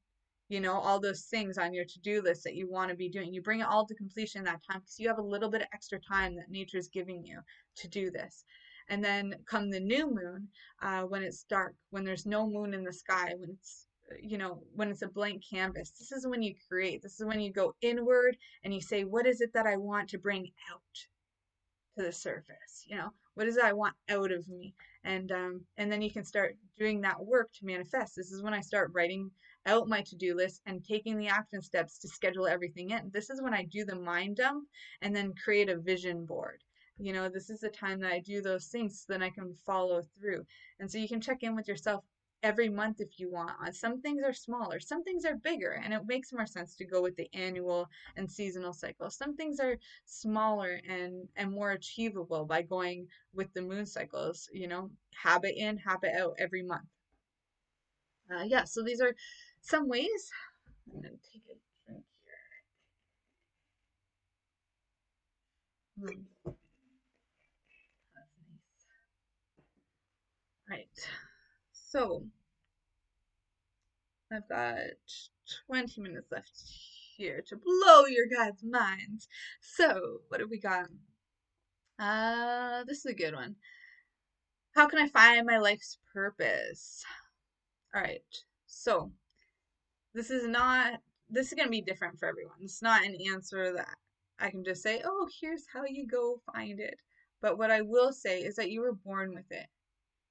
All those things on your to-do list that you want to be doing. You bring it all to completion that time because you have a little bit of extra time that nature is giving you to do this. And then come the new moon, when it's dark, when there's no moon in the sky, when it's a blank canvas. This is when you create. This is when you go inward and you say, what is it that I want to bring out to the surface? What is it I want out of me? And then you can start doing that work to manifest. This is when I start writing out my to-do list and taking the action steps to schedule everything in. This is when I do the mind dump and then create a vision board. This is the time that I do those things so then I can follow through. And so you can check in with yourself every month if you want. Some things are smaller, some things are bigger, and it makes more sense to go with the annual and seasonal cycle. Some things are smaller and more achievable by going with the moon cycles, habit in, habit out every month. Yeah, so these are some ways. I'm gonna take a drink here. That's nice. Right. So I've got 20 minutes left here to blow your guys' minds. So what have we got? This is a good one. How can I find my life's purpose? All right. So this is not, this is going to be different for everyone. It's not an answer that I can just say, oh, here's how you go find it. But what I will say is that you were born with it.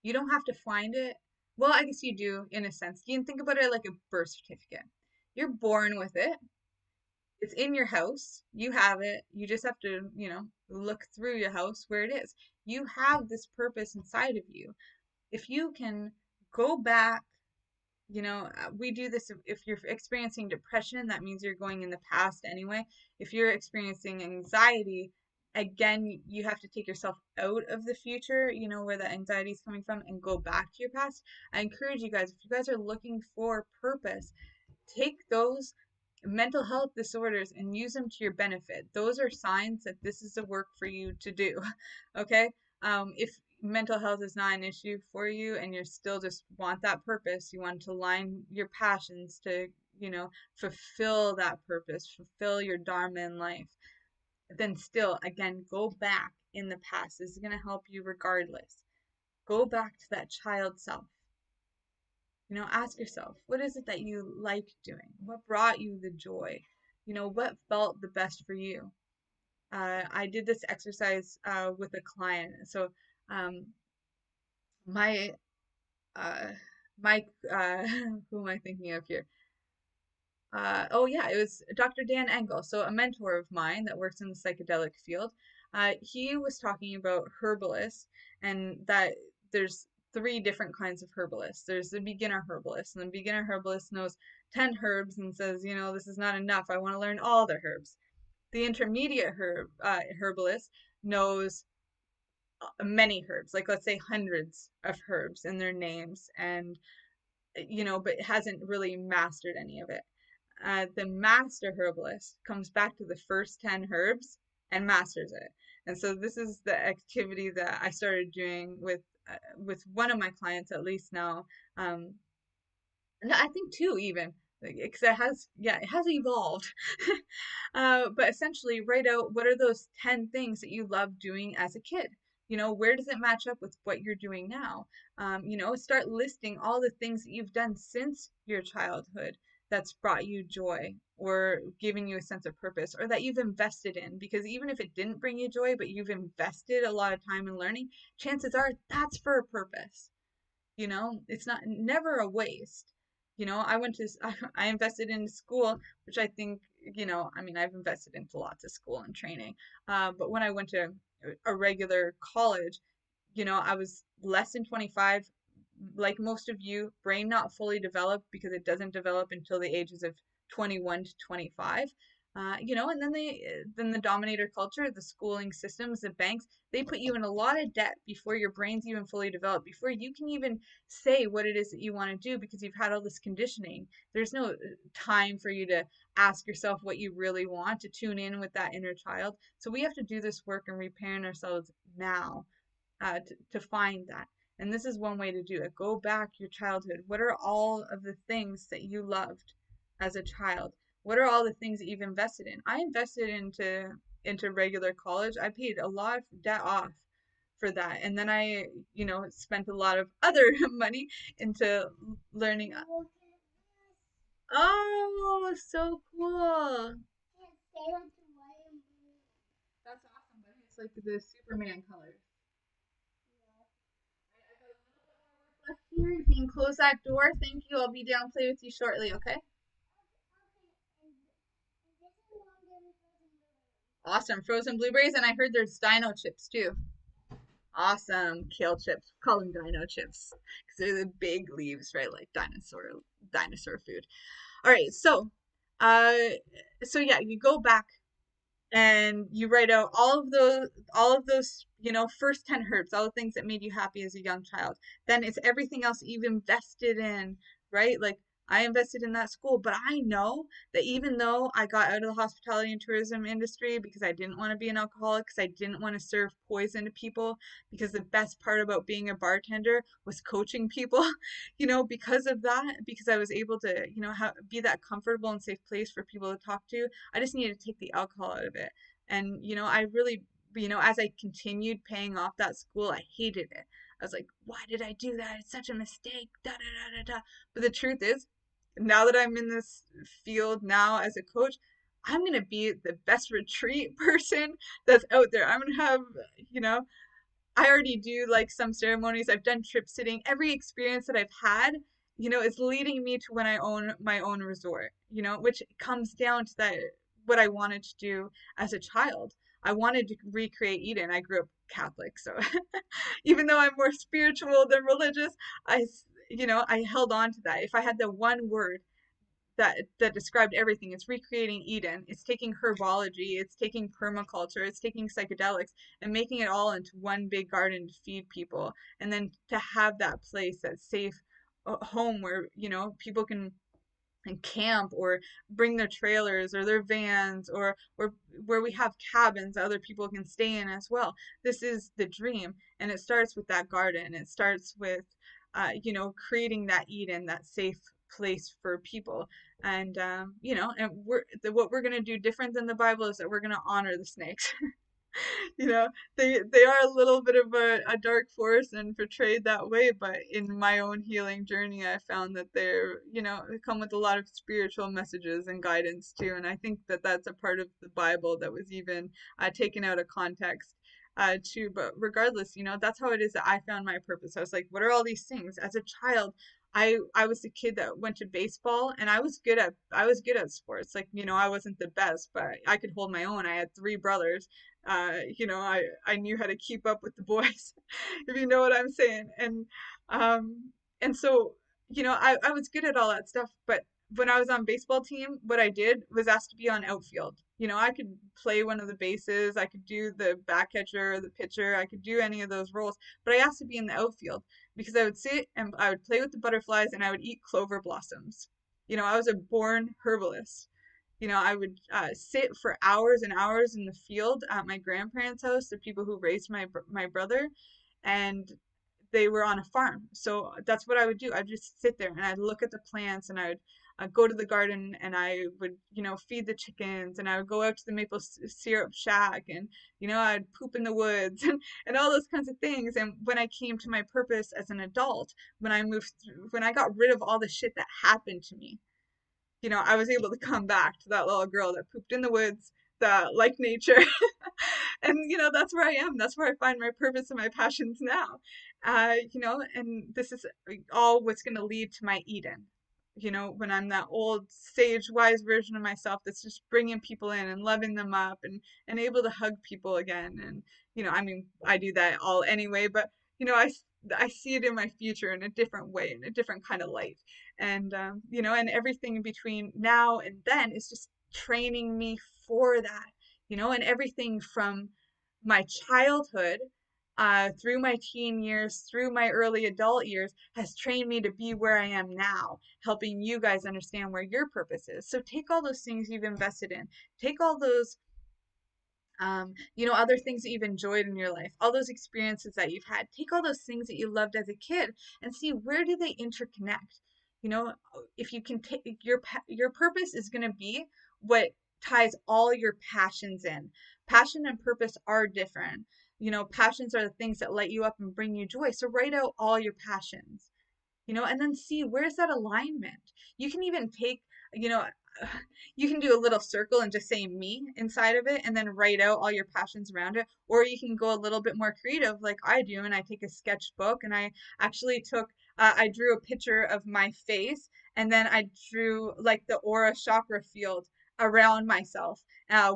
You don't have to find it. Well, I guess you do in a sense. You can think about it like a birth certificate. You're born with it. It's in your house. You have it. You just have to, look through your house where it is. You have this purpose inside of you. If you can go back, we do this if you're experiencing depression, that means you're going in the past anyway. If you're experiencing anxiety, again, you have to take yourself out of the future, where the anxiety is coming from, and go back to your past. I encourage you guys, if you guys are looking for purpose, take those mental health disorders and use them to your benefit. Those are signs that this is the work for you to do. Okay? If mental health is not an issue for you and you still just want that purpose, you want to align your passions to, fulfill that purpose, fulfill your dharma in life, then still, again, go back in the past. This is going to help you regardless. Go back to that child self. Ask yourself, what is it that you like doing? What brought you the joy? What felt the best for you? I did this exercise with a client. So um, my uh, my who am I thinking of here? Oh yeah, it was Dr. Dan Engel, so a mentor of mine that works in the psychedelic field. He was talking about herbalists and that there's three different kinds of herbalists. There's the beginner herbalist, and the beginner herbalist knows 10 herbs and says, this is not enough. I want to learn all the herbs. The intermediate herbalist knows many herbs, like let's say hundreds of herbs in their names, and but hasn't really mastered any of it. The master herbalist comes back to the first 10 herbs and masters it. And so this is the activity that I started doing with one of my clients at least now. And I think two even, because it has evolved. But essentially write out what are those 10 things that you loved doing as a kid. Where does it match up with what you're doing now? Start listing all the things that you've done since your childhood that's brought you joy or giving you a sense of purpose or that you've invested in. Because even if it didn't bring you joy, but you've invested a lot of time in learning, chances are that's for a purpose. It's not never a waste. I went to I invested in school, which I think, I mean, I've invested into lots of school and training, but when I went to a regular college, I was less than 25, like most of you, brain not fully developed because it doesn't develop until the ages of 21 to 25. And then the dominator culture, the schooling systems, the banks, they put you in a lot of debt before your brain's even fully developed, before you can even say what it is that you want to do because you've had all this conditioning. There's no time for you to ask yourself what you really want, to tune in with that inner child. So we have to do this work and repairing ourselves now, to find that. And this is one way to do it. Go back your childhood. What are all of the things that you loved as a child? What are all the things that you've invested in? I invested into regular college. I paid a lot of debt off for that. And then I, spent a lot of other money into learning. Oh, so cool. That's awesome, but it's like the Superman colors. Left here, you can close that door. Thank you. I'll be down play with you shortly, okay? Awesome. Frozen blueberries, and I heard there's dino chips too. Awesome. Kale chips. Call them dino chips because they're the big leaves, right? Like dinosaur food. All right. Uh, so yeah, you go back and you write out all of those first 10 herbs, all the things that made you happy as a young child. Then it's everything else you've invested in, right? Like I invested in that school, but I know that even though I got out of the hospitality and tourism industry because I didn't want to be an alcoholic, because I didn't want to serve poison to people, because the best part about being a bartender was coaching people, because of that, because I was able to, be that comfortable and safe place for people to talk to. I just needed to take the alcohol out of it. And, I really, as I continued paying off that school, I hated it. I was like, why did I do that? It's such a mistake. Da, da, da, da, da. But the truth is, now that I'm in this field now as a coach, I'm going to be the best retreat person that's out there. I'm going to have, you know, I already do like some ceremonies. I've done trip sitting. Every experience that I've had, is leading me to when I own my own resort, which comes down to that what I wanted to do as a child. I wanted to recreate Eden. I grew up Catholic, so even though I'm more spiritual than religious, I held on to that. If I had the one word that described everything. It's recreating Eden. It's taking herbology. It's taking permaculture. It's taking psychedelics and making it all into one big garden to feed people. And then to have that place, that safe home where people can and camp or bring their trailers or their vans or where we have cabins that other people can stay in as well. This is the dream, and it starts with that garden. It starts with creating that Eden, that safe place for people. And and what we're going to do different than the Bible is that we're going to honor the snakes. you know they are a little bit of a dark force and portrayed that way, but in my own healing journey I found that they come with a lot of spiritual messages and guidance too, and I think that that's a part of the Bible that was even taken out of context too. But regardless, that's how it is that I found my purpose. I was like, what are all these things? As a child, I was the kid that went to baseball, and I was good at sports. Like, I wasn't the best, but I could hold my own. I had three brothers. I knew how to keep up with the boys, if you know what I'm saying. Um and so, I was good at all that stuff, but when I was on baseball team, what I did was asked to be on outfield. I could play one of the bases, I could do the back catcher, the pitcher, I could do any of those roles, but I asked to be in the outfield because I would sit and I would play with the butterflies and I would eat clover blossoms. I was a born herbalist. I would sit for hours and hours in the field at my grandparents' house, the people who raised my brother, and they were on a farm. So that's what I would do. I'd just sit there and I'd look at the plants, and I'd go to the garden, and I would, feed the chickens, and I would go out to the maple syrup shack, and, I'd poop in the woods and all those kinds of things. And when I came to my purpose as an adult, when I got rid of all the shit that happened to me, I was able to come back to that little girl that pooped in the woods, that liked nature. And, that's where I am. That's where I find my purpose and my passions now. And this is all what's going to lead to my Eden. When I'm that old, sage, wise version of myself that's just bringing people in and loving them up, and able to hug people again. And, I mean, I do that all anyway, but, I see it in my future in a different way, in a different kind of light. And, and everything in between now and then is just training me for that, and everything from my childhood, through my teen years, through my early adult years, has trained me to be where I am now, helping you guys understand where your purpose is. So take all those things you've invested in, take all those, other things that you've enjoyed in your life, all those experiences that you've had, take all those things that you loved as a kid and see, where do they interconnect? If you can take your purpose is going to be what ties all your passions in. Passion and purpose are different. Passions are the things that light you up and bring you joy. So write out all your passions, and then see, where's that alignment. You can even take, you know, you can do a little circle and just say me inside of it, and then write out all your passions around it. Or you can go a little bit more creative like I do, and I take a sketchbook, and I actually I drew a picture of my face, and then I drew like the aura chakra field around myself,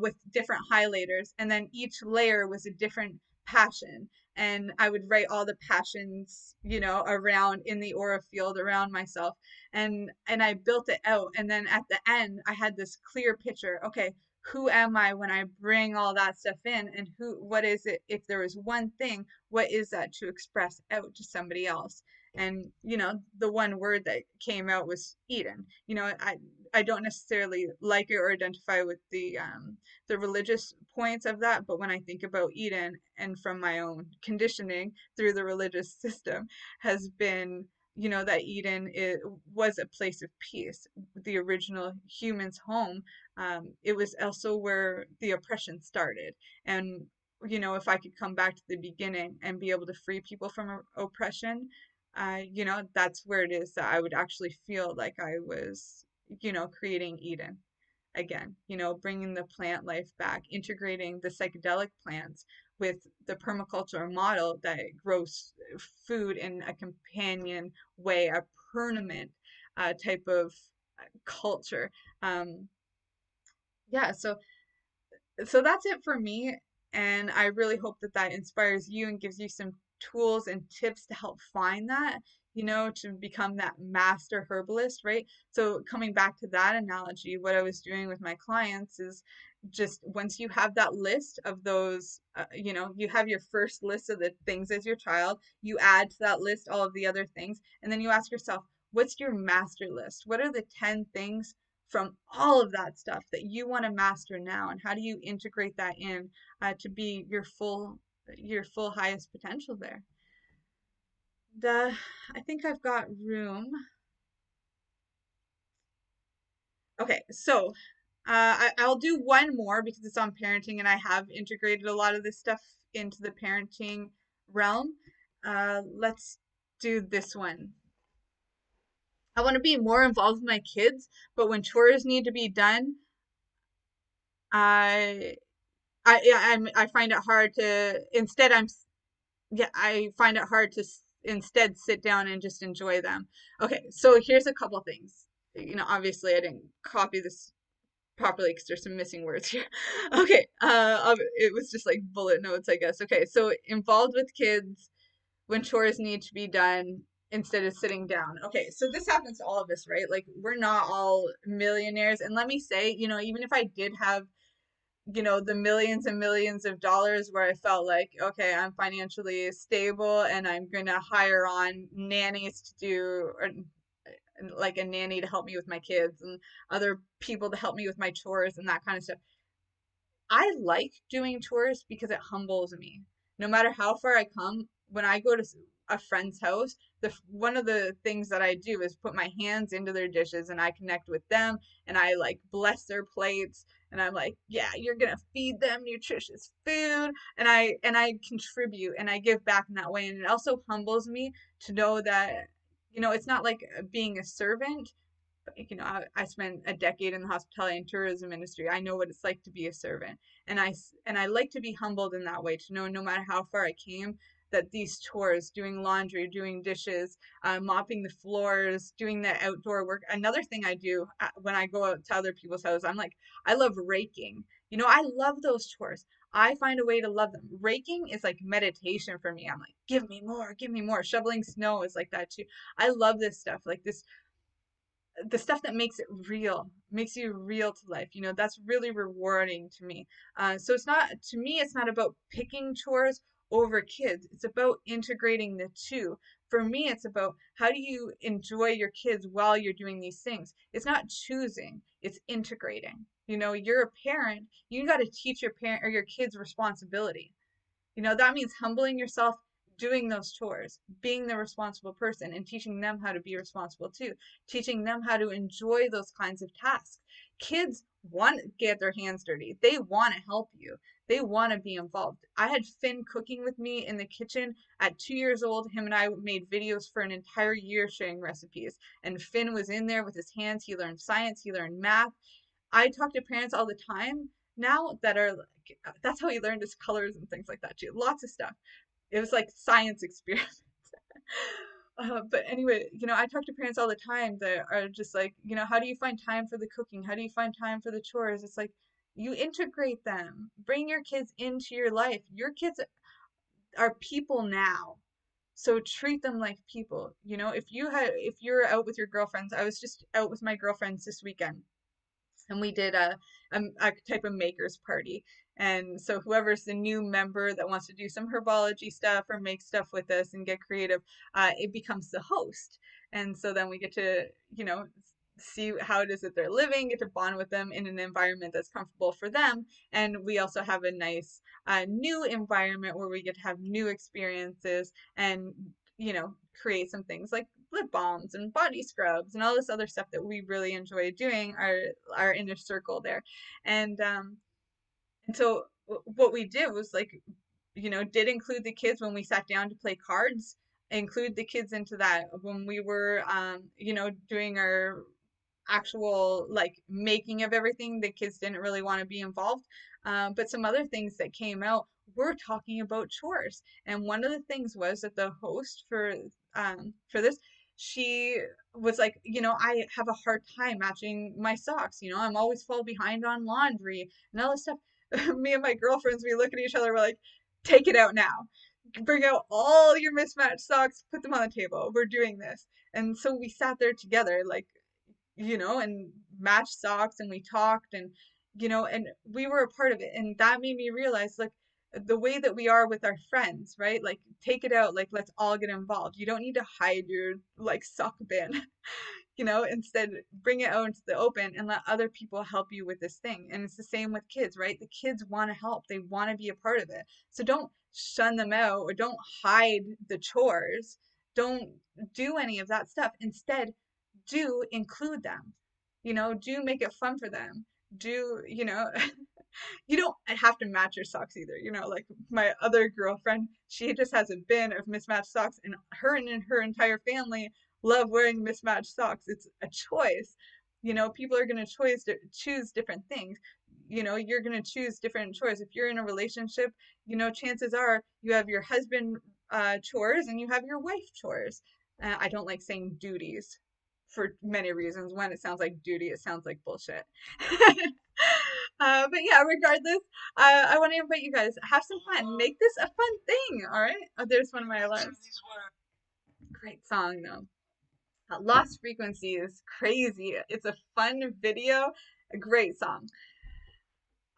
with different highlighters, and then each layer was a different passion, and I would write all the passions, around in the aura field around myself. And I built it out. And then at the end, I had this clear picture. Okay, who am I when I bring all that stuff in? And what is it? If there was one thing, what is that to express out to somebody else? And, the one word that came out was Eden. I don't necessarily like it or identify with the religious points of that, but when I think about Eden, and from my own conditioning through the religious system, has been, that Eden was a place of peace, the original human's home. It was also where the oppression started. And, if I could come back to the beginning and be able to free people from oppression, that's where it is that I would actually feel like I was, creating Eden again, bringing the plant life back, integrating the psychedelic plants with the permaculture model that grows food in a companion way, a permanent type of culture. Um, yeah, so that's it for me. And I really hope that that inspires you and gives you some tools and tips to help find that, to become that master herbalist, right? So coming back to that analogy, what I was doing with my clients is, just once you have that list of those, you have your first list of the things as your child, you add to that list all of the other things, and then you ask yourself, what's your master list? What are the 10 things from all of that stuff that you want to master now, and how do you integrate that in, to be your full highest potential there? I think I've got room. Okay, so I'll do one more because it's on parenting, and I have integrated a lot of this stuff into the parenting realm. Let's do this one. I want to be more involved with my kids, but when chores need to be done, I I find it hard to, instead I'm yeah, I find it hard to instead sit down and just enjoy them. Okay, so here's a couple things. Obviously I didn't copy this properly because there's some missing words here. Okay, it was just like bullet notes, I guess. Okay, so involved with kids when chores need to be done instead of sitting down. Okay, so this happens to all of us, right? Like we're not all millionaires. And let me say, even if I did have, the millions and millions of dollars where I felt like, okay, I'm financially stable and I'm gonna hire on nannies to do, or like a nanny to help me with my kids and other people to help me with my chores and that kind of stuff. I like doing chores because it humbles me. No matter how far I come, when I go to a friend's house, the one of the things that I do is put my hands into their dishes and I connect with them and I like bless their plates and I'm like, yeah, you're gonna feed them nutritious food and I contribute and I give back in that way. And it also humbles me to know that, it's not like being a servant. I spent a decade in the hospitality and tourism industry. I know what it's like to be a servant, and I like to be humbled in that way. To know no matter how far I came, that these chores, doing laundry, doing dishes, mopping the floors, doing the outdoor work. Another thing I do when I go out to other people's houses, I'm like, I love raking. I love those chores. I find a way to love them. Raking is like meditation for me. I'm like, give me more, give me more. Shoveling snow is like that too. I love this stuff. Like this, the stuff that makes it real, makes you real to life, that's really rewarding to me. So it's not, to me, it's not about picking chores over kids. It's about integrating the two. For me, it's about how do you enjoy your kids while you're doing these things. It's not choosing, it's integrating. You're a parent, you got to teach your parent or your kids responsibility. That means humbling yourself, doing those chores, being the responsible person, and teaching them how to be responsible too, teaching them how to enjoy those kinds of tasks. Kids want to get their hands dirty. They want to help you. They want to be involved. I had Finn cooking with me in the kitchen at 2 years old. Him and I made videos for an entire year sharing recipes. And Finn was in there with his hands. He learned science, he learned math. I talk to parents all the time now that are like, that's how he learned his colors and things like that too. Lots of stuff. It was like science experiments. But anyway, I talk to parents all the time that are just like, how do you find time for the cooking? How do you find time for the chores? It's like you integrate them. Bring your kids into your life. Your kids are people now. So treat them like people. If you're out with your girlfriends, I was just out with my girlfriends this weekend and we did a type of makers party. And so whoever's the new member that wants to do some herbology stuff or make stuff with us and get creative, it becomes the host. And so then we get to, see how it is that they're living, get to bond with them in an environment that's comfortable for them. And we also have a nice new environment where we get to have new experiences and, create some things like lip balms and body scrubs and all this other stuff that we really enjoy doing, our inner circle there. And so what we did was like, did include the kids when we sat down to play cards, include the kids into that when we were doing our actual like making of everything. The kids didn't really want to be involved, but some other things that came out were talking about chores. And one of the things was that the host for this, she was like, I have a hard time matching my socks. I'm always fall behind on laundry and all this stuff. Me and my girlfriends, we look at each other, we're like, take it out now. Bring out all your mismatched socks, put them on the table. We're doing this. And so we sat there together, like, and matched socks and we talked and we were a part of it. And that made me realize like the way that we are with our friends, right? Like take it out, like let's all get involved. You don't need to hide your like sock bin. Instead bring it out into the open and let other people help you with this thing. And it's the same with kids, right? The kids want to help, they want to be a part of it. So don't shun them out or don't hide the chores, don't do any of that stuff. Instead, do include them, do make it fun for them, do you don't have to match your socks either. Like my other girlfriend, she just has a bin of mismatched socks, and her entire family love wearing mismatched socks. It's a choice. People are going to choose different things. You're going to choose different choices. If you're in a relationship, chances are you have your husband chores and you have your wife chores. I don't like saying duties for many reasons. When it sounds like duty, it sounds like bullshit. But yeah, regardless, I want to invite you guys, have some fun. Make this a fun thing, all right? Oh, there's one of my alarms. Great song, though. Lost Frequency is crazy. It's a fun video, a great song.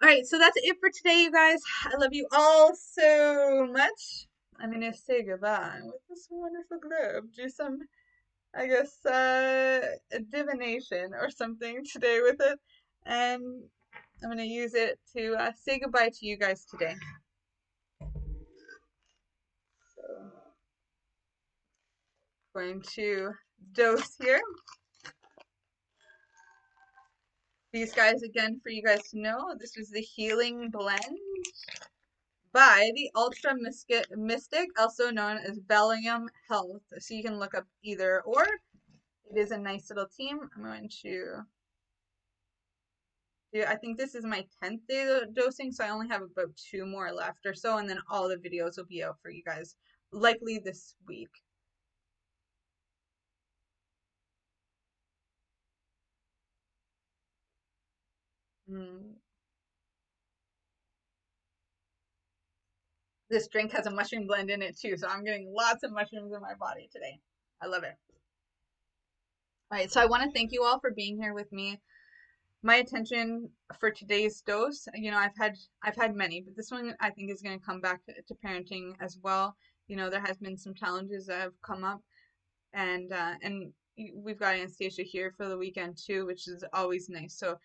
All right, so that's it for today, you guys. I love you all so much. I'm gonna say goodbye with this wonderful globe. Do some, I guess, divination or something today with it, and I'm gonna use it to say goodbye to you guys today. So, going to dose here. These guys, again, for you guys to know, this is the Healing Blend by the Ultra Mystic, also known as Bellingham Health. So you can look up either or. It is a nice little team. I'm going to do, I think this is my 10th day dosing, so I only have about 2 more left or so, and then all the videos will be out for you guys, likely this week. This drink has a mushroom blend in it too, so I'm getting lots of mushrooms in my body today. I love it. All right, so I want to thank you all for being here with me. My intention for today's dose, you know, I've had many, but this one I think is going to come back to parenting as well. You know, there has been some challenges that have come up, and we've got Anastasia here for the weekend too, which is always nice. So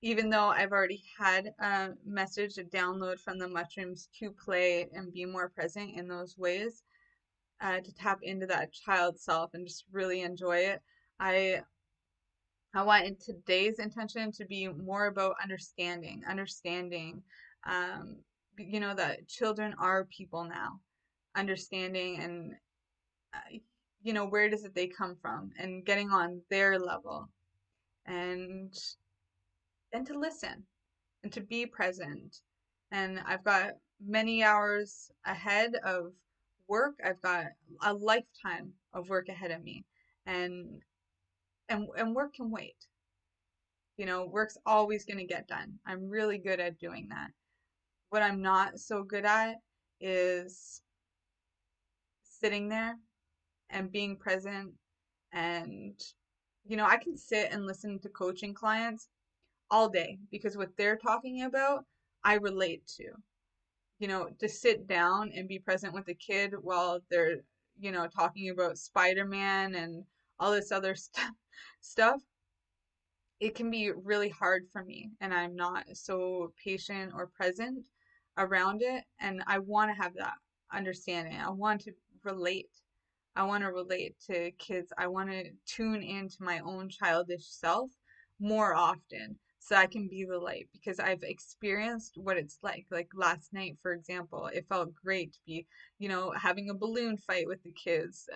even though I've already had a message, a download from the mushrooms to play and be more present in those ways, to tap into that child self and just really enjoy it. I want in today's intention to be more about understanding, you know, that children are people now, understanding and, you know, where does it they come from and getting on their level and to listen and to be present. And I've got many hours ahead of work. I've got a lifetime of work ahead of me, and work can wait. You know, work's always going to get done. I'm really good at doing that. What I'm not so good at is sitting there and being present. And, you know, I can sit and listen to coaching clients all day because what they're talking about, I relate to. You know, to sit down and be present with a kid while they're, you know, talking about Spider-Man and all this other stuff, it can be really hard for me, and I'm not so patient or present around it. And I want to have that understanding. I want to relate. I want to relate to kids. I want to tune into my own childish self more often so I can be the light, because I've experienced what it's like. Like last night, for example, it felt great to be, you know, having a balloon fight with the kids.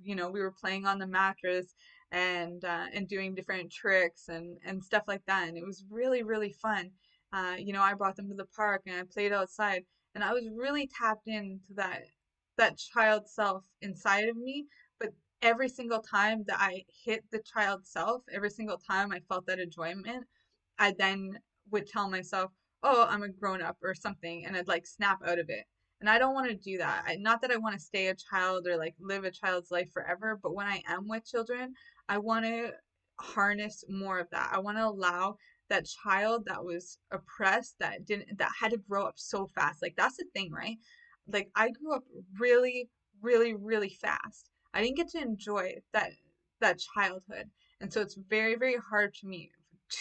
You know, we were playing on the mattress and doing different tricks and stuff like that, and it was really really fun. You know, I brought them to the park and I played outside, and I was really tapped into that child self inside of me. But every single time that I hit the child self, every single time I felt that enjoyment, I then would tell myself, oh, I'm a grown up or something, and I'd like snap out of it. And I don't want to do that. Not that I want to stay a child or like live a child's life forever, but when I am with children, I want to harness more of that. I want to allow that child that was oppressed, that had to grow up so fast. Like that's the thing, right? Like I grew up really, really, really fast. I didn't get to enjoy that childhood. And so it's very, very hard to me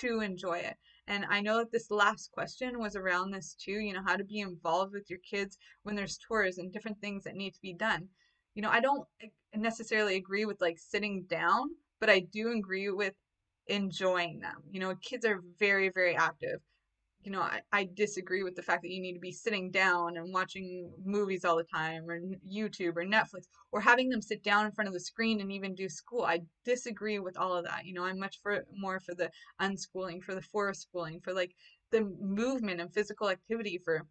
to enjoy it. And I know that this last question was around this too, you know, how to be involved with your kids when there's chores and different things that need to be done. You know, I don't necessarily agree with like sitting down, but I do agree with enjoying them. You know, kids are very, very active. You know, I disagree with the fact that you need to be sitting down and watching movies all the time or YouTube or Netflix or having them sit down in front of the screen and even do school. I disagree with all of that. You know, I'm much more for the unschooling, for the forest schooling, for like the movement and physical activity, for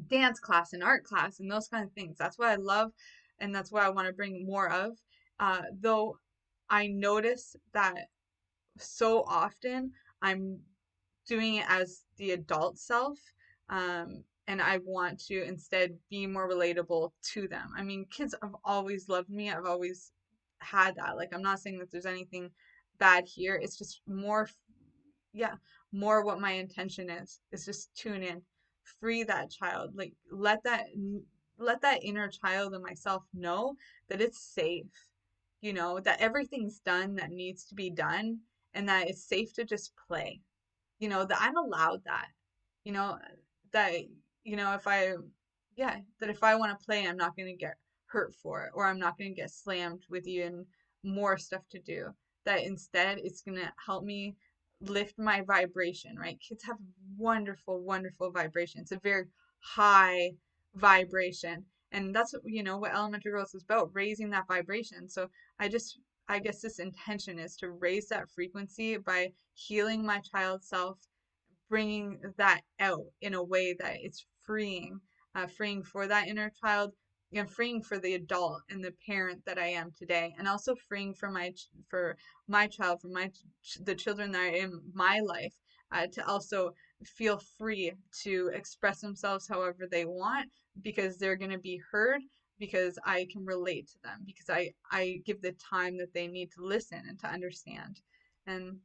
dance class and art class and those kind of things. That's what I love, and that's what I want to bring more of. Though I notice that so often I'm doing it as the adult self. And I want to instead be more relatable to them. I mean, kids have always loved me. I've always had that. Like, I'm not saying that there's anything bad here. It's just more, yeah, more what my intention is just tune in, free that child. Like, let that inner child in myself know that it's safe, that everything's done that needs to be done, and that it's safe to just play, that I'm allowed that, you know, that, if I, yeah, that if I want to play, I'm not going to get hurt for it, or I'm not going to get slammed with even more stuff to do. That instead, it's going to help me lift my vibration, right? Kids have wonderful, wonderful vibration. It's a very high vibration. And that's what elementary growth is about, raising that vibration. So I just, I guess this intention is to raise that frequency by healing my child self, bringing that out in a way that it's freeing, freeing for that inner child, and freeing for the adult and the parent that I am today, and also freeing for my child, for the children that are in my life, to also feel free to express themselves however they want, because they're going to be heard, because I can relate to them, because I give the time that they need to listen and to understand. And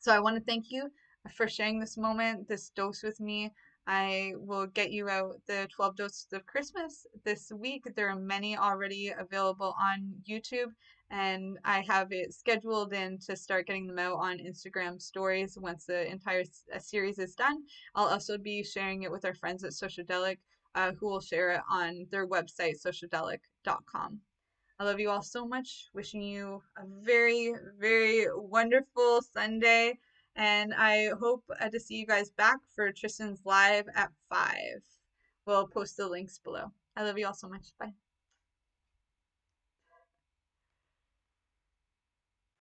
so I want to thank you for sharing this moment, this dose with me. I will get you out the 12 doses of Christmas this week. There are many already available on YouTube, and I have it scheduled in to start getting them out on Instagram stories once the entire series is done. I'll also be sharing it with our friends at Sociadelic, who will share it on their website, sociadelic.com. I love you all so much. Wishing you a very, very wonderful Sunday. And I hope to see you guys back for Tristan's live at 5. We'll post the links below. I love you all so much. Bye.